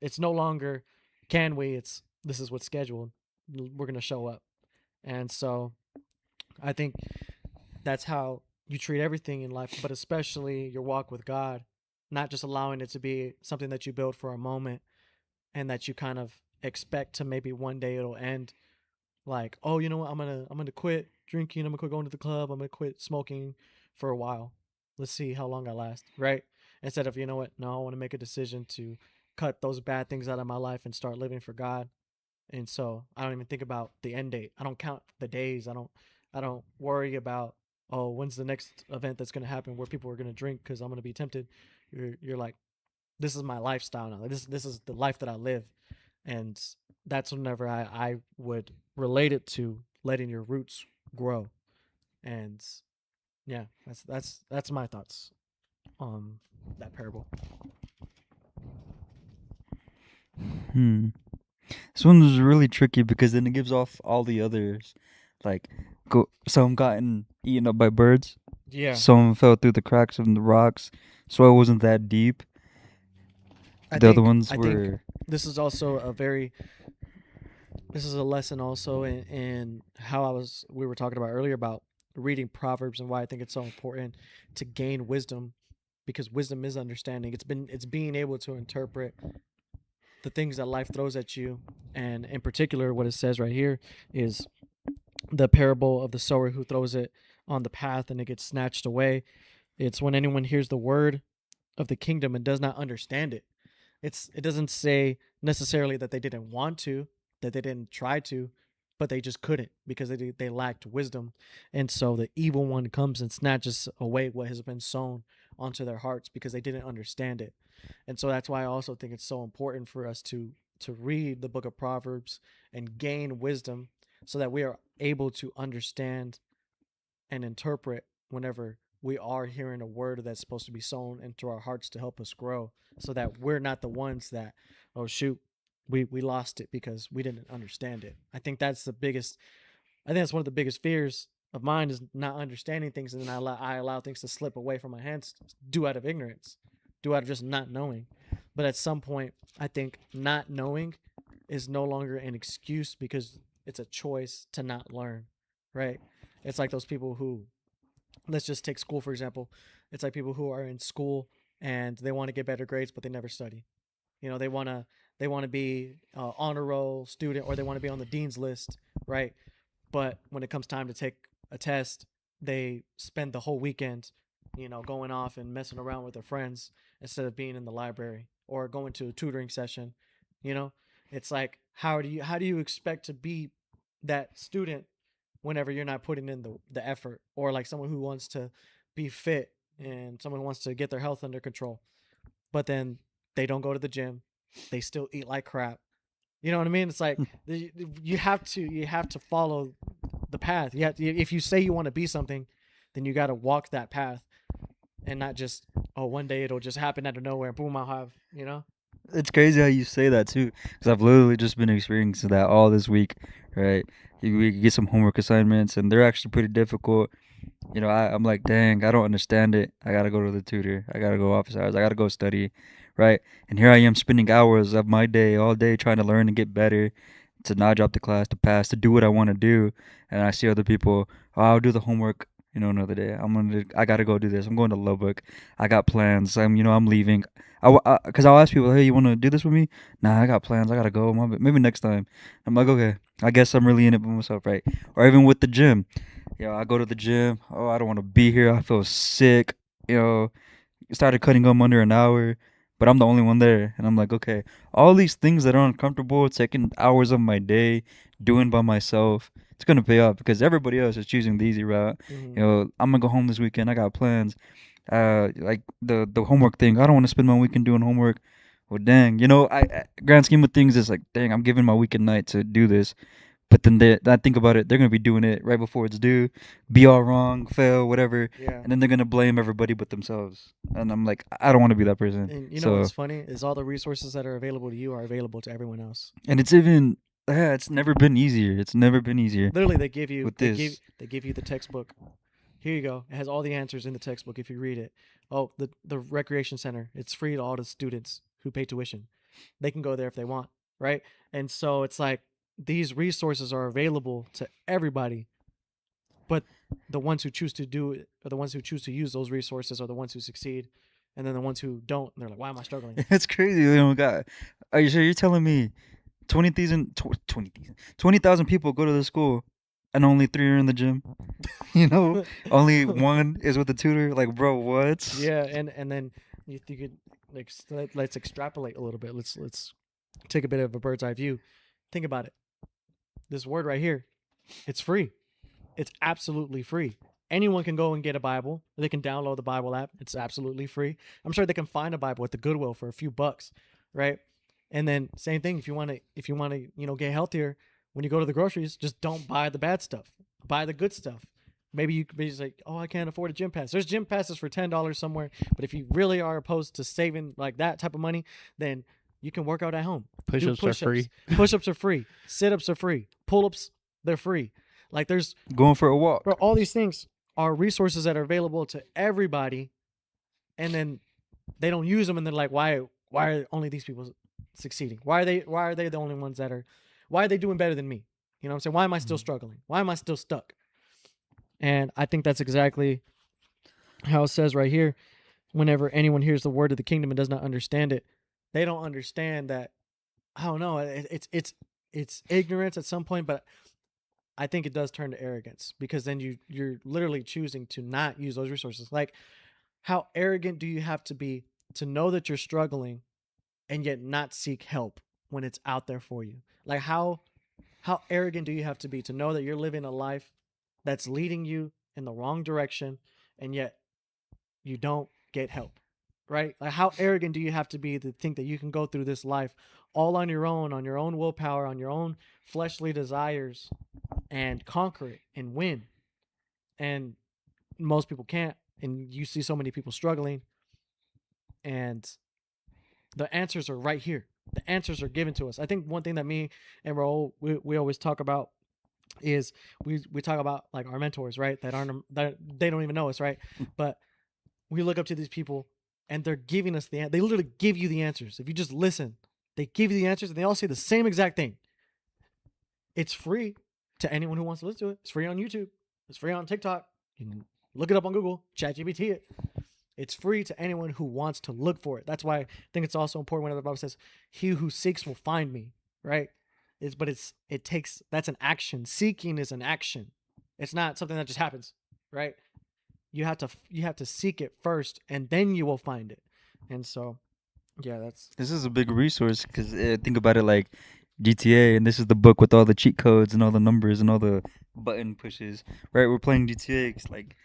Speaker 3: It's no longer can we, it's this is what's scheduled. We're going to show up. And so I think that's how you treat everything in life, but especially your walk with God, not just allowing it to be something that you build for a moment and that you kind of expect to maybe one day it'll end. Like, oh, you know what? I'm gonna quit drinking. I'm gonna quit going to the club. I'm gonna quit smoking for a while. Let's see how long I last, right? Instead of, you know what? No, I want to make a decision to cut those bad things out of my life and start living for God. And so I don't even think about the end date. I don't count the days. I don't worry about, oh, when's the next event that's going to happen where people are going to drink because I'm going to be tempted. You're like, this is my lifestyle now. This is the life that I live. And that's whenever I would relate it to letting your roots grow. And yeah, that's my thoughts on that parable.
Speaker 2: This one was really tricky because then it gives off all the others. Like, some gotten eaten up by birds.
Speaker 3: Yeah.
Speaker 2: Some fell through the cracks of the rocks. Soil wasn't that deep. Other ones were.
Speaker 3: I think this is also this is a lesson also in how we were talking about earlier about reading Proverbs and why I think it's so important to gain wisdom, because wisdom is understanding. It's being able to interpret the things that life throws at you, and in particular what it says right here is the parable of the sower who throws it on the path and it gets snatched away. It's when anyone hears the word of the kingdom and does not understand it. It doesn't say necessarily that they didn't want to, that they didn't try to, but they just couldn't because they lacked wisdom. And so the evil one comes and snatches away what has been sown onto their hearts because they didn't understand it. And so that's why I also think it's so important for us to read the book of Proverbs and gain wisdom so that we are able to understand and interpret whenever we are hearing a word that's supposed to be sown into our hearts to help us grow, so that we're not the ones that, oh shoot, we lost it because we didn't understand it. I think that's one of the biggest fears of mine is not understanding things, and then I allow things to slip away from my hands due out of ignorance, due out of just not knowing. But at some point, I think not knowing is no longer an excuse because it's a choice to not learn, right? It's like those people who, let's just take school for example. It's like people who are in school and they want to get better grades, but they never study. You know, they want to be honor roll student, or they want to be on the dean's list, right? But when it comes time to take a test, they spend the whole weekend, going off and messing around with their friends instead of being in the library or going to a tutoring session. You know, it's like how do you expect to be that student whenever you're not putting in the effort, or like someone who wants to be fit and someone who wants to get their health under control, but then they don't go to the gym, they still eat like crap. You know what I mean? It's like you have to follow the path. If you say you want to be something, then you got to walk that path, and not just, oh, one day it'll just happen out of nowhere. Boom, I'll have.
Speaker 2: It's crazy how you say that too, because I've literally just been experiencing that all this week, right? We get some homework assignments, and they're actually pretty difficult. I'm like, dang, I don't understand it. I gotta go to the tutor. I gotta go office hours. I gotta go study, right? And here I am spending hours of my day, all day, trying to learn and get better, to not drop the class, to pass, to do what I want to do. And I see other people, oh, I'll do the homework, another day. I gotta go do this. I'm going to Lubbock. I got plans. I'm leaving. Cause I'll ask people, hey, you want to do this with me? Nah, I got plans. I gotta go. Maybe next time. I'm like, okay. I guess I'm really in it by myself, right? Or even with the gym. I go to the gym. Oh, I don't want to be here. I feel sick. Started cutting them under an hour, but I'm the only one there. And I'm like, okay, all these things that are uncomfortable, taking hours of my day, doing by myself, it's going to pay off because everybody else is choosing the easy route.
Speaker 3: Mm-hmm.
Speaker 2: I'm going to go home this weekend. I got plans. Like the homework thing. I don't want to spend my weekend doing homework. Well, dang, I grand scheme of things, it's like, dang, I'm giving my weekend night to do this. But then I think about it, they're going to be doing it right before it's due, be all wrong, fail, whatever.
Speaker 3: Yeah.
Speaker 2: And then they're going to blame everybody but themselves. And I'm like, I don't want to be that person.
Speaker 3: And you know what's funny is all the resources that are available to you are available to everyone else.
Speaker 2: And it's never been easier. It's never been easier.
Speaker 3: Literally, they give you
Speaker 2: with this.
Speaker 3: They give you the textbook Here you go. It has all the answers in the textbook if you read it. Oh, the recreation center. It's free to all the students who pay tuition. They can go there if they want, right? And so it's like these resources are available to everybody, but the ones who choose to do it, or the ones who choose to use those resources, are the ones who succeed, and then the ones who don't, they're like, why am I struggling?
Speaker 2: It's crazy. God, are you sure you're telling me 20,000 people go to the school and only 3 are in the gym? Only 1 is with the tutor. Like, bro, what?
Speaker 3: Yeah, and then you could like let's extrapolate a little bit. Let's take a bit of a bird's eye view. Think about it. This word right here, it's free. It's absolutely free. Anyone can go and get a Bible. They can download the Bible app. It's absolutely free. I'm sure they can find a Bible at the Goodwill for a few bucks, right? And then same thing, if you want to get healthier, when you go to the groceries, just don't buy the bad stuff. Buy the good stuff. Maybe you could be just like, oh, I can't afford a gym pass. There's gym passes for $10 somewhere. But if you really are opposed to saving like that type of money, then you can work out at home.
Speaker 1: Push-ups are free.
Speaker 3: Push-ups are free. Sit-ups are free. Pull-ups, they're free. Like there's
Speaker 2: going for a walk.
Speaker 3: Bro, all these things are resources that are available to everybody, and then they don't use them, and they're like, why are only these people succeeding? Why are they the only ones that are? Why are they doing better than me? You know what I'm saying? Why am I still struggling? Why am I still stuck? And I think that's exactly how it says right here. Whenever anyone hears the word of the kingdom and does not understand it, they don't understand that. I don't know. It's ignorance at some point, but I think it does turn to arrogance, because then you're literally choosing to not use those resources. Like, how arrogant do you have to be to know that you're struggling and yet not seek help when it's out there for you? Like, how arrogant do you have to be to know that you're living a life that's leading you in the wrong direction and yet you don't get help, right? Like, how arrogant do you have to be to think that you can go through this life all on your own willpower, on your own fleshly desires, and conquer it and win? And most people can't. And you see so many people struggling, and the answers are right here. The answers are given to us. I think one thing that me and Raul, we always talk about is we talk about like our mentors, right? That they don't even know us, right? But we look up to these people, and they're giving us they literally give you the answers. If you just listen, they give you the answers, and they all say the same exact thing. It's free to anyone who wants to listen to it. It's free on YouTube. It's free on TikTok. You can look it up on Google, ChatGPT it. It's free to anyone who wants to look for it. That's why I think it's also important when the Bible says, "He who seeks will find me," right? That's an action. Seeking is an action. It's not something that just happens, right? You have to seek it first, and then you will find it. And so, yeah,
Speaker 2: this is a big resource, because think about it like GTA, and this is the book with all the cheat codes and all the numbers and all the button pushes, right? We're playing GTA. Like,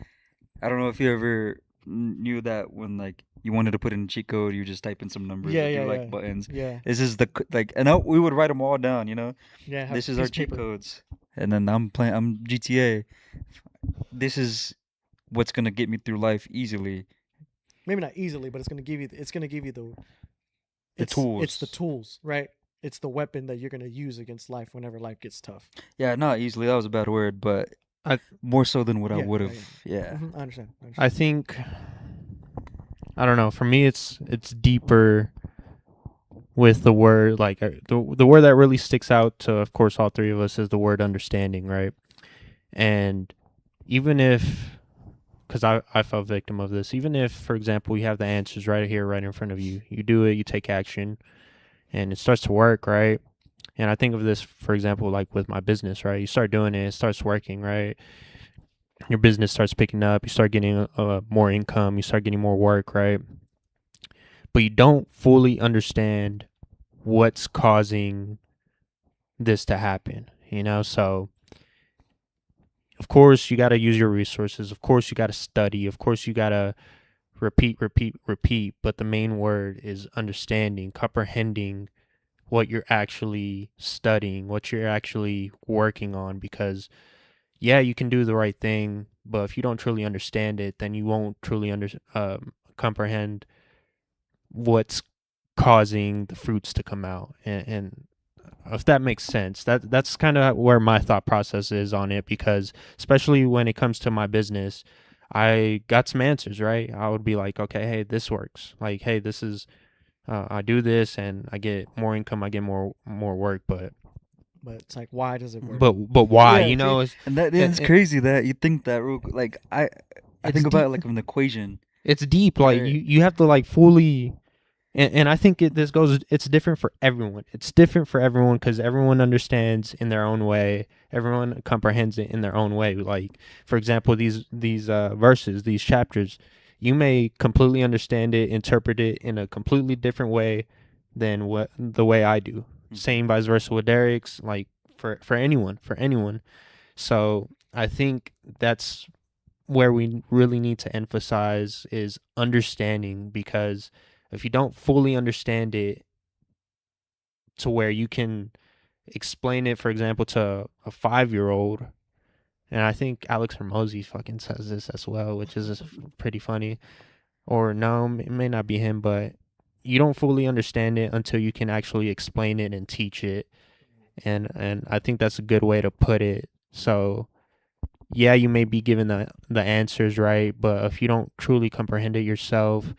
Speaker 2: I don't know if you ever knew that when like you wanted to put in a cheat code, you just type in some numbers, like buttons.
Speaker 3: Yeah.
Speaker 2: This is we would write them all down,
Speaker 3: Yeah.
Speaker 2: This is our cheat codes, and then I'm GTA. This is what's gonna get me through life easily.
Speaker 3: Maybe not easily, but it's gonna give you the
Speaker 2: tools.
Speaker 3: It's the tools, right? It's the weapon that you're gonna use against life whenever life gets tough.
Speaker 2: Yeah, not easily. That was a bad word, but more so than what I would have. Yeah.
Speaker 3: I understand.
Speaker 1: I think, I don't know. For me, it's deeper with the word. Like the word that really sticks out to, of course, all three of us is the word understanding, right? And even if, because I fell victim of this, even if, for example, you have the answers right here, right in front of you, you do it, you take action, and it starts to work, right? And I think of this, for example, like with my business, right? You start doing it, it starts working, right? Your business starts picking up, you start getting more income, you start getting more work, right? But you don't fully understand what's causing this to happen, So, of course, you got to use your resources. Of course, you got to study. Of course, you got to repeat. But the main word is understanding, comprehending what you're actually studying, what you're actually working on, because yeah, you can do the right thing, but if you don't truly understand it, then you won't truly comprehend what's causing the fruits to come out. And if that makes sense, that's kind of where my thought process is on it, because especially when it comes to my business, I got some answers, right? I would be like, okay, hey, this works. Like, hey, this is, I do this and I get more income, I get more work, but
Speaker 3: it's like, why does it work?
Speaker 1: But why?
Speaker 2: Yeah,
Speaker 1: you know,
Speaker 2: and it's crazy that you think that like I think about it like an equation.
Speaker 1: It's deep. Like
Speaker 2: Right.
Speaker 1: you have to like fully. And I think it's different for everyone. It's different for everyone because everyone understands in their own way. Everyone comprehends it in their own way. Like, for example, these verses, these chapters, you may completely understand it, interpret it in a completely different way than the way I do. Same vice versa with Derek's, like for anyone. So I think that's where we really need to emphasize is understanding, because if you don't fully understand it to where you can explain it, for example, to a 5-year-old, and I think Alex Hermosi fucking says this as well, which is pretty funny. Or no, it may not be him, but you don't fully understand it until you can actually explain it and teach it. And I think that's a good way to put it. So yeah, you may be given the answers right, but if you don't truly comprehend it yourself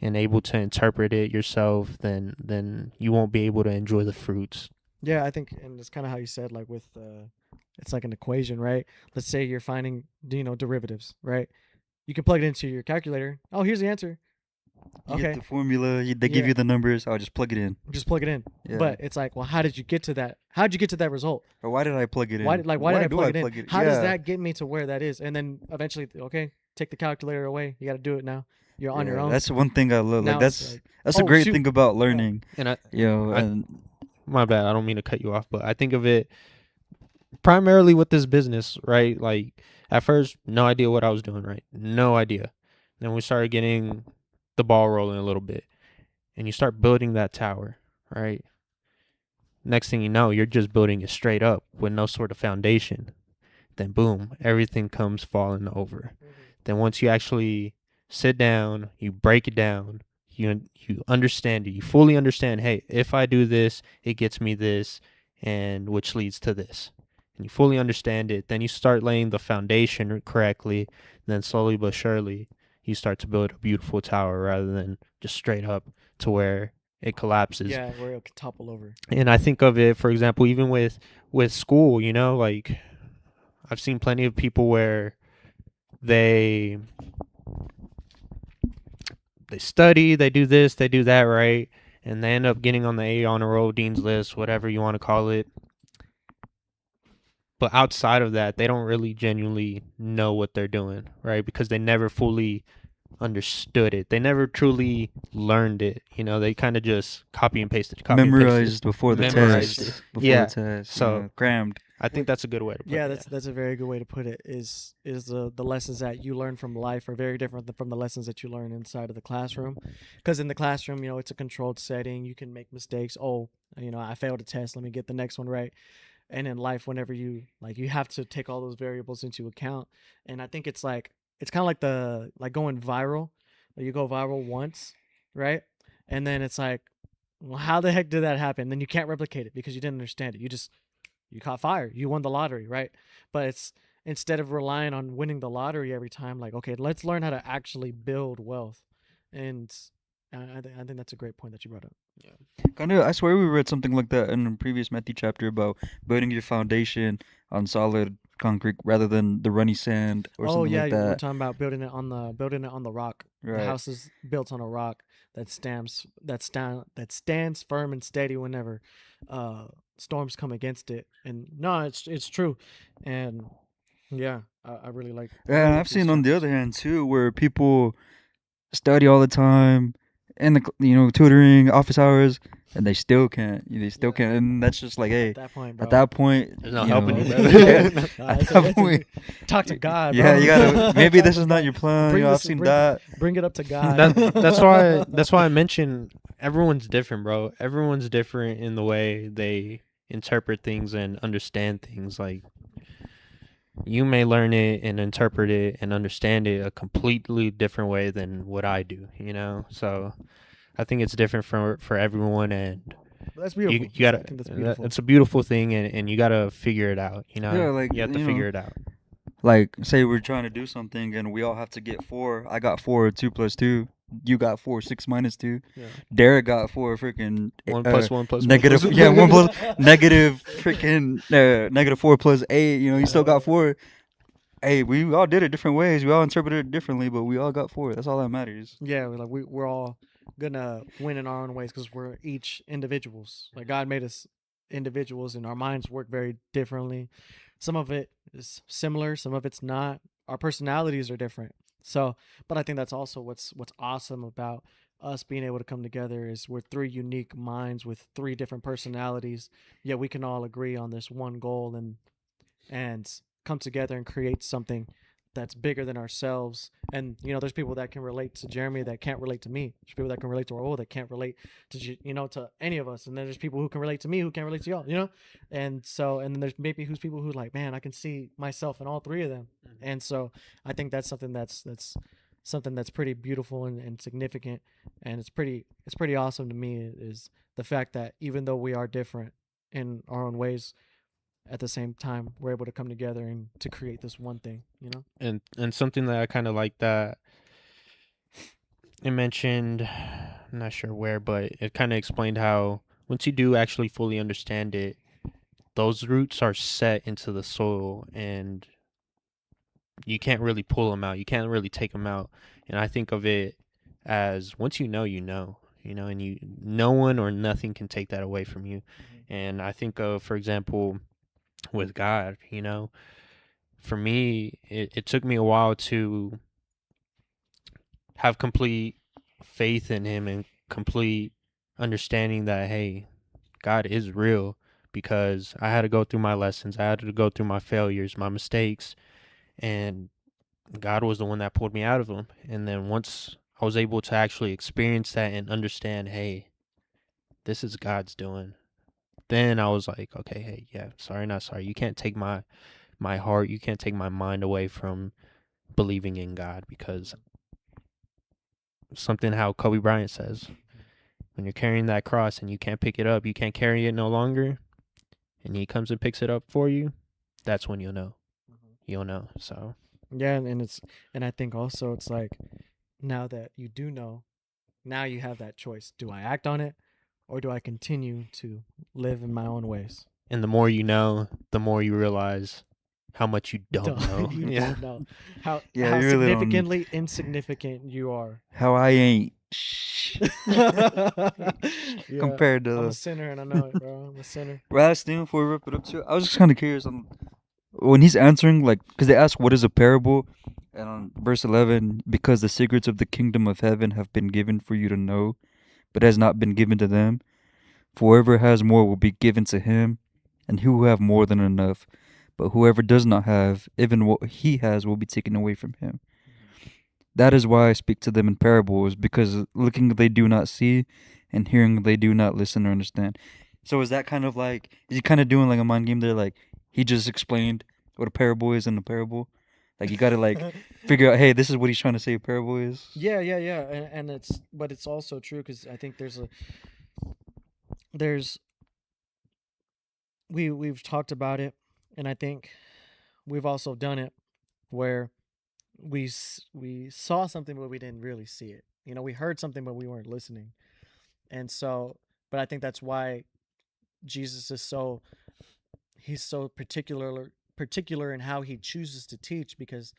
Speaker 1: and able to interpret it yourself, then you won't be able to enjoy the fruits.
Speaker 3: Yeah, I think, and it's kind of how you said, like with it's like an equation, right? Let's say you're finding, derivatives, right? You can plug it into your calculator. Oh, here's the answer.
Speaker 2: You get the formula. They give you the numbers. I'll just plug it in.
Speaker 3: Just plug it in. Yeah. But it's like, well, how did you get to that? How did you get to that result?
Speaker 2: Or why did I plug it in?
Speaker 3: Why did I plug it in? How does that get me to where that is? And then eventually, okay, take the calculator away. You got to do it now. You're on your own.
Speaker 2: That's one thing I love. Like that's a great thing about learning.
Speaker 1: And and my bad, I don't mean to cut you off, but I think of it primarily with this business, right? Like at first, no idea what I was doing, right? No idea. Then we started getting the ball rolling a little bit, and you start building that tower, right? Next thing you know, you're just building it straight up with no sort of foundation. Then boom, everything comes falling over. Then once you actually sit down, you break it down, you understand it, you fully understand, hey, if I do this, it gets me this, and which leads to this. And you fully understand it, then you start laying the foundation correctly, then slowly but surely you start to build a beautiful tower rather than just straight up to where it collapses.
Speaker 3: Yeah, where it can topple over.
Speaker 1: And I think of it, for example, even with school, like I've seen plenty of people where they study, they do this, they do that, right? And they end up getting on the A honor roll, dean's list, whatever you want to call it. But outside of that, they don't really genuinely know what they're doing, right? Because they never fully understood it. They never truly learned it. They kind of just copy and pasted.
Speaker 2: Memorized before the test.
Speaker 1: The test. So
Speaker 2: crammed.
Speaker 1: I think that's a good way to put it.
Speaker 3: Yeah, that's a very good way to put it. Is the lessons that you learn from life are very different from the lessons that you learn inside of the classroom. Because in the classroom, it's a controlled setting. You can make mistakes. Oh, I failed a test. Let me get the next one right. And in life, whenever you have to take all those variables into account. And I think it's kind of like going viral. You go viral once, right? And then it's like, well, how the heck did that happen? Then you can't replicate it because you didn't understand it. You caught fire. You won the lottery, right? But it's instead of relying on winning the lottery every time, like, okay, let's learn how to actually build wealth. And I think that's a great point that you brought up.
Speaker 2: Yeah. I swear we read something like that in a previous Matthew chapter about building your foundation on solid concrete rather than the runny sand or something like that.
Speaker 3: Oh yeah, we're talking about building it on the rock. Right. The house is built on a rock that stands firm and steady whenever storms come against it. And no, it's true. And yeah, I really like.
Speaker 2: Yeah, and I've seen on the other hand too where people study all the time in the tutoring office hours, and they still can't. And that's just like, hey,
Speaker 3: at that point,
Speaker 1: there's no helping you,
Speaker 2: brother. At that point,
Speaker 3: talk to God.
Speaker 2: Yeah, bro. You gotta. Maybe this is not your plan. I've seen that.
Speaker 3: Bring it up to God.
Speaker 1: That's why I mentioned everyone's different, bro. Everyone's different in the way they interpret things and understand things. Like, you may learn it and interpret it and understand it a completely different way than what I do, So I think it's different for everyone, and
Speaker 3: that's beautiful.
Speaker 1: You gotta. It's a beautiful thing, and you gotta figure it out.
Speaker 2: Yeah, like
Speaker 1: you have to figure it out.
Speaker 2: like say we're trying to do something and we all have to get 4. I got 4, 2 plus 2. You got 4, 6 minus 2.
Speaker 1: Yeah.
Speaker 2: Derek got 4, freaking
Speaker 1: 1 plus 1 plus
Speaker 2: negative.
Speaker 1: 1 plus
Speaker 2: Yeah, 1 plus negative, freaking negative 4 plus 8. You know, you still got 4. Hey, we all did it different ways. We all interpreted it differently, but we all got 4. That's all that matters.
Speaker 3: Yeah, like we're all gonna win in our own ways because we're each individuals. Like God made us individuals, and our minds work very differently. Some of it is similar, some of it's not. Our personalities are different. So, but I think that's also what's awesome about us being able to come together is we're 3 unique minds with 3 different personalities. Yet we can all agree on this one goal and come together and create something that's bigger than ourselves. And there's people that can relate to Jeremy that can't relate to me. There's people that can relate to Raul that can't relate to to any of us. And then there's people who can relate to me who can't relate to y'all. And then there's maybe people who like, man, I can see myself in all 3 of them. Mm-hmm. And so I think that's something that's something that's pretty beautiful and significant, and it's pretty awesome to me is the fact that even though we are different in our own ways, at the same time we're able to come together and to create this one thing.
Speaker 1: And something that I kind of like that it mentioned, I'm not sure where, but it kind of explained how once you do actually fully understand it, those roots are set into the soil and you can't really pull them out. You can't really take them out. And I think of it as once you know, and no one or nothing can take that away from you. Mm-hmm. And I think of, for example, with God, for me, it took me a while to have complete faith in him and complete understanding that, hey, God is real, because I had to go through my lessons. I had to go through my failures, my mistakes, and God was the one that pulled me out of them. And then once I was able to actually experience that and understand, hey, this is God's doing, then I was like, okay, hey, yeah, sorry, not sorry. You can't take my heart, you can't take my mind away from believing in God, because something how Kobe Bryant says, when you're carrying that cross and you can't pick it up, you can't carry it no longer, and he comes and picks it up for you, that's when you'll know. You'll know. So
Speaker 3: yeah, and I think also it's like, now that you do know, now you have that choice. Do I act on it, or do I continue to live in my own ways?
Speaker 1: And the more you know, the more you realize how much you don't know.
Speaker 3: You don't know how
Speaker 2: really
Speaker 3: significantly insignificant you are.
Speaker 2: How I ain't compared to.
Speaker 3: I'm a sinner, and I know it, bro. I'm a sinner.
Speaker 2: Last thing before we wrap it up, too, I was just kind of curious on when he's answering, like, because they ask what is a parable, and on verse 11, because the secrets of the kingdom of heaven have been given for you to know, but has not been given to them. For whoever has more will be given to him, and he will have more than enough. But whoever does not have, even what he has will be taken away from him. That is why I speak to them in parables, because looking they do not see, and hearing they do not listen or understand. So is that kind of like, is he kind of doing like a mind game there? Like, he just explained what a parable is in a parable? Like, you got to like figure out, hey, this is what he's trying to say a parable is?
Speaker 3: Yeah. And but it's also true, because I think we've talked about it, and I think we've also done it where we saw something but we didn't really see it. We heard something but we weren't listening. And so, but I think that's why Jesus is he's so particular in how he chooses to teach, because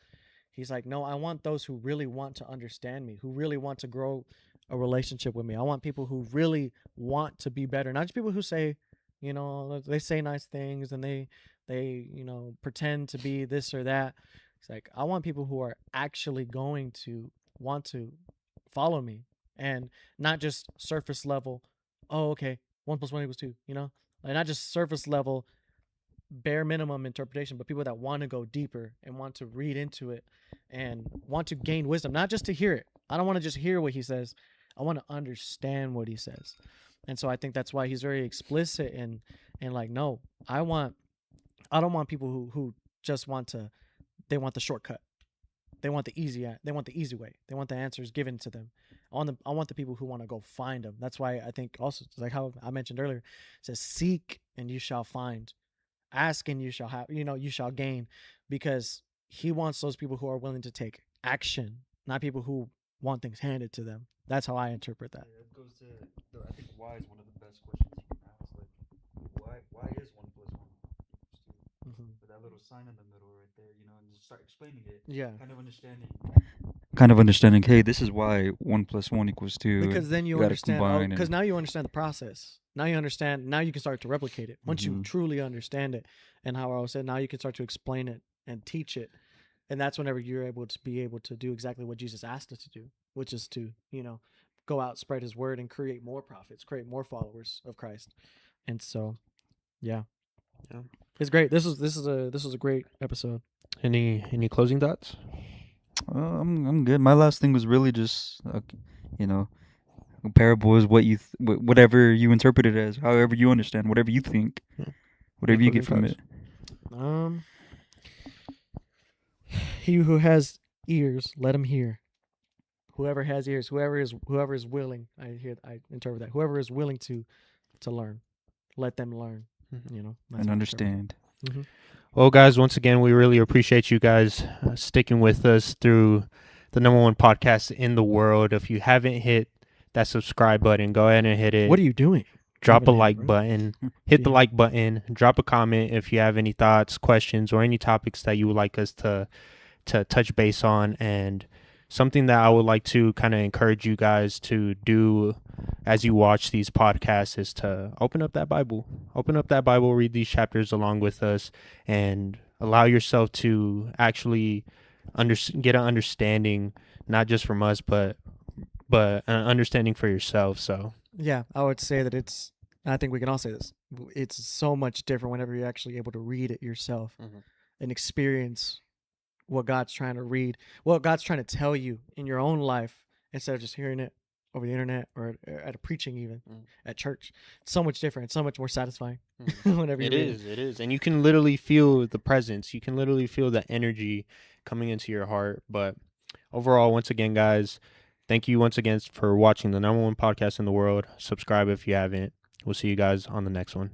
Speaker 3: he's like, no, I want those who really want to understand me, who really want to grow a relationship with me. I want people who really want to be better, not just people who say, they say nice things and they pretend to be this or that. It's like, I want people who are actually going to want to follow me, and not just surface level. Oh, okay, 1 + 1 = 2. Like, not just surface level, bare minimum interpretation, but people that want to go deeper and want to read into it and want to gain wisdom, not just to hear it. I don't want to just hear what he says. I want to understand what he says. And so I think that's why he's very explicit and like, no, I don't want people who just they want the shortcut. They want the easy way. They want the answers given to them. I want the people who want to go find them. That's why I think also, like how I mentioned earlier, it says, seek and you shall find. Ask and you shall have, you shall gain, because he wants those people who are willing to take action, not people who want things handed to them. That's how I interpret that.
Speaker 2: Yeah, it goes to, I think why is one of the best questions you can ask. Like, why is 1 + 1 = 2? With that little sign in the middle right there, and just start explaining it.
Speaker 3: Yeah.
Speaker 2: Kind of understanding. Hey, this is why 1 + 1 = 2.
Speaker 3: Because then you
Speaker 2: gotta
Speaker 3: understand.
Speaker 2: combine
Speaker 3: Because now you understand the process. Now you understand. Now you can start to replicate it. Once you truly understand it, and how I said, now you can start to explain it and teach it, and that's whenever you're able to do exactly what Jesus asked us to do, which is to go out, spread His word, and create more prophets, create more followers of Christ. And so, yeah. It's great. This was a great episode.
Speaker 1: Any closing thoughts?
Speaker 2: I'm good. My last thing was really just, a parable is what whatever you interpret it as, however you understand, whatever you think, whatever you get from it.
Speaker 3: He who has ears, let him hear. Whoever has ears, whoever is willing. I interpret that. Whoever is willing to learn, let them learn.
Speaker 2: And understand.
Speaker 1: Well, guys, once again, we really appreciate you guys sticking with us through the #1 podcast in the world. If you haven't hit that subscribe button, go ahead and hit it.
Speaker 3: What are you doing?
Speaker 1: Drop a like button. Hit the like button. Drop a comment if you have any thoughts, questions, or any topics that you would like us to touch base on. And something that I would like to kind of encourage you guys to do as you watch these podcasts is to open up that Bible, read these chapters along with us, and allow yourself to actually get an understanding, not just from us, but an understanding for yourself. So
Speaker 3: yeah, I would say that I think we can all say this. It's so much different whenever you're actually able to read it yourself and experience what God's trying to read, what God's trying to tell you in your own life, instead of just hearing it over the internet or at a preaching, even at church. It's so much different. It's so much more satisfying whenever you read it.
Speaker 1: It is. And you can literally feel the presence. You can literally feel the energy coming into your heart. But overall, once again, guys, thank you once again for watching the #1 podcast in the world. Subscribe if you haven't. We'll see you guys on the next one.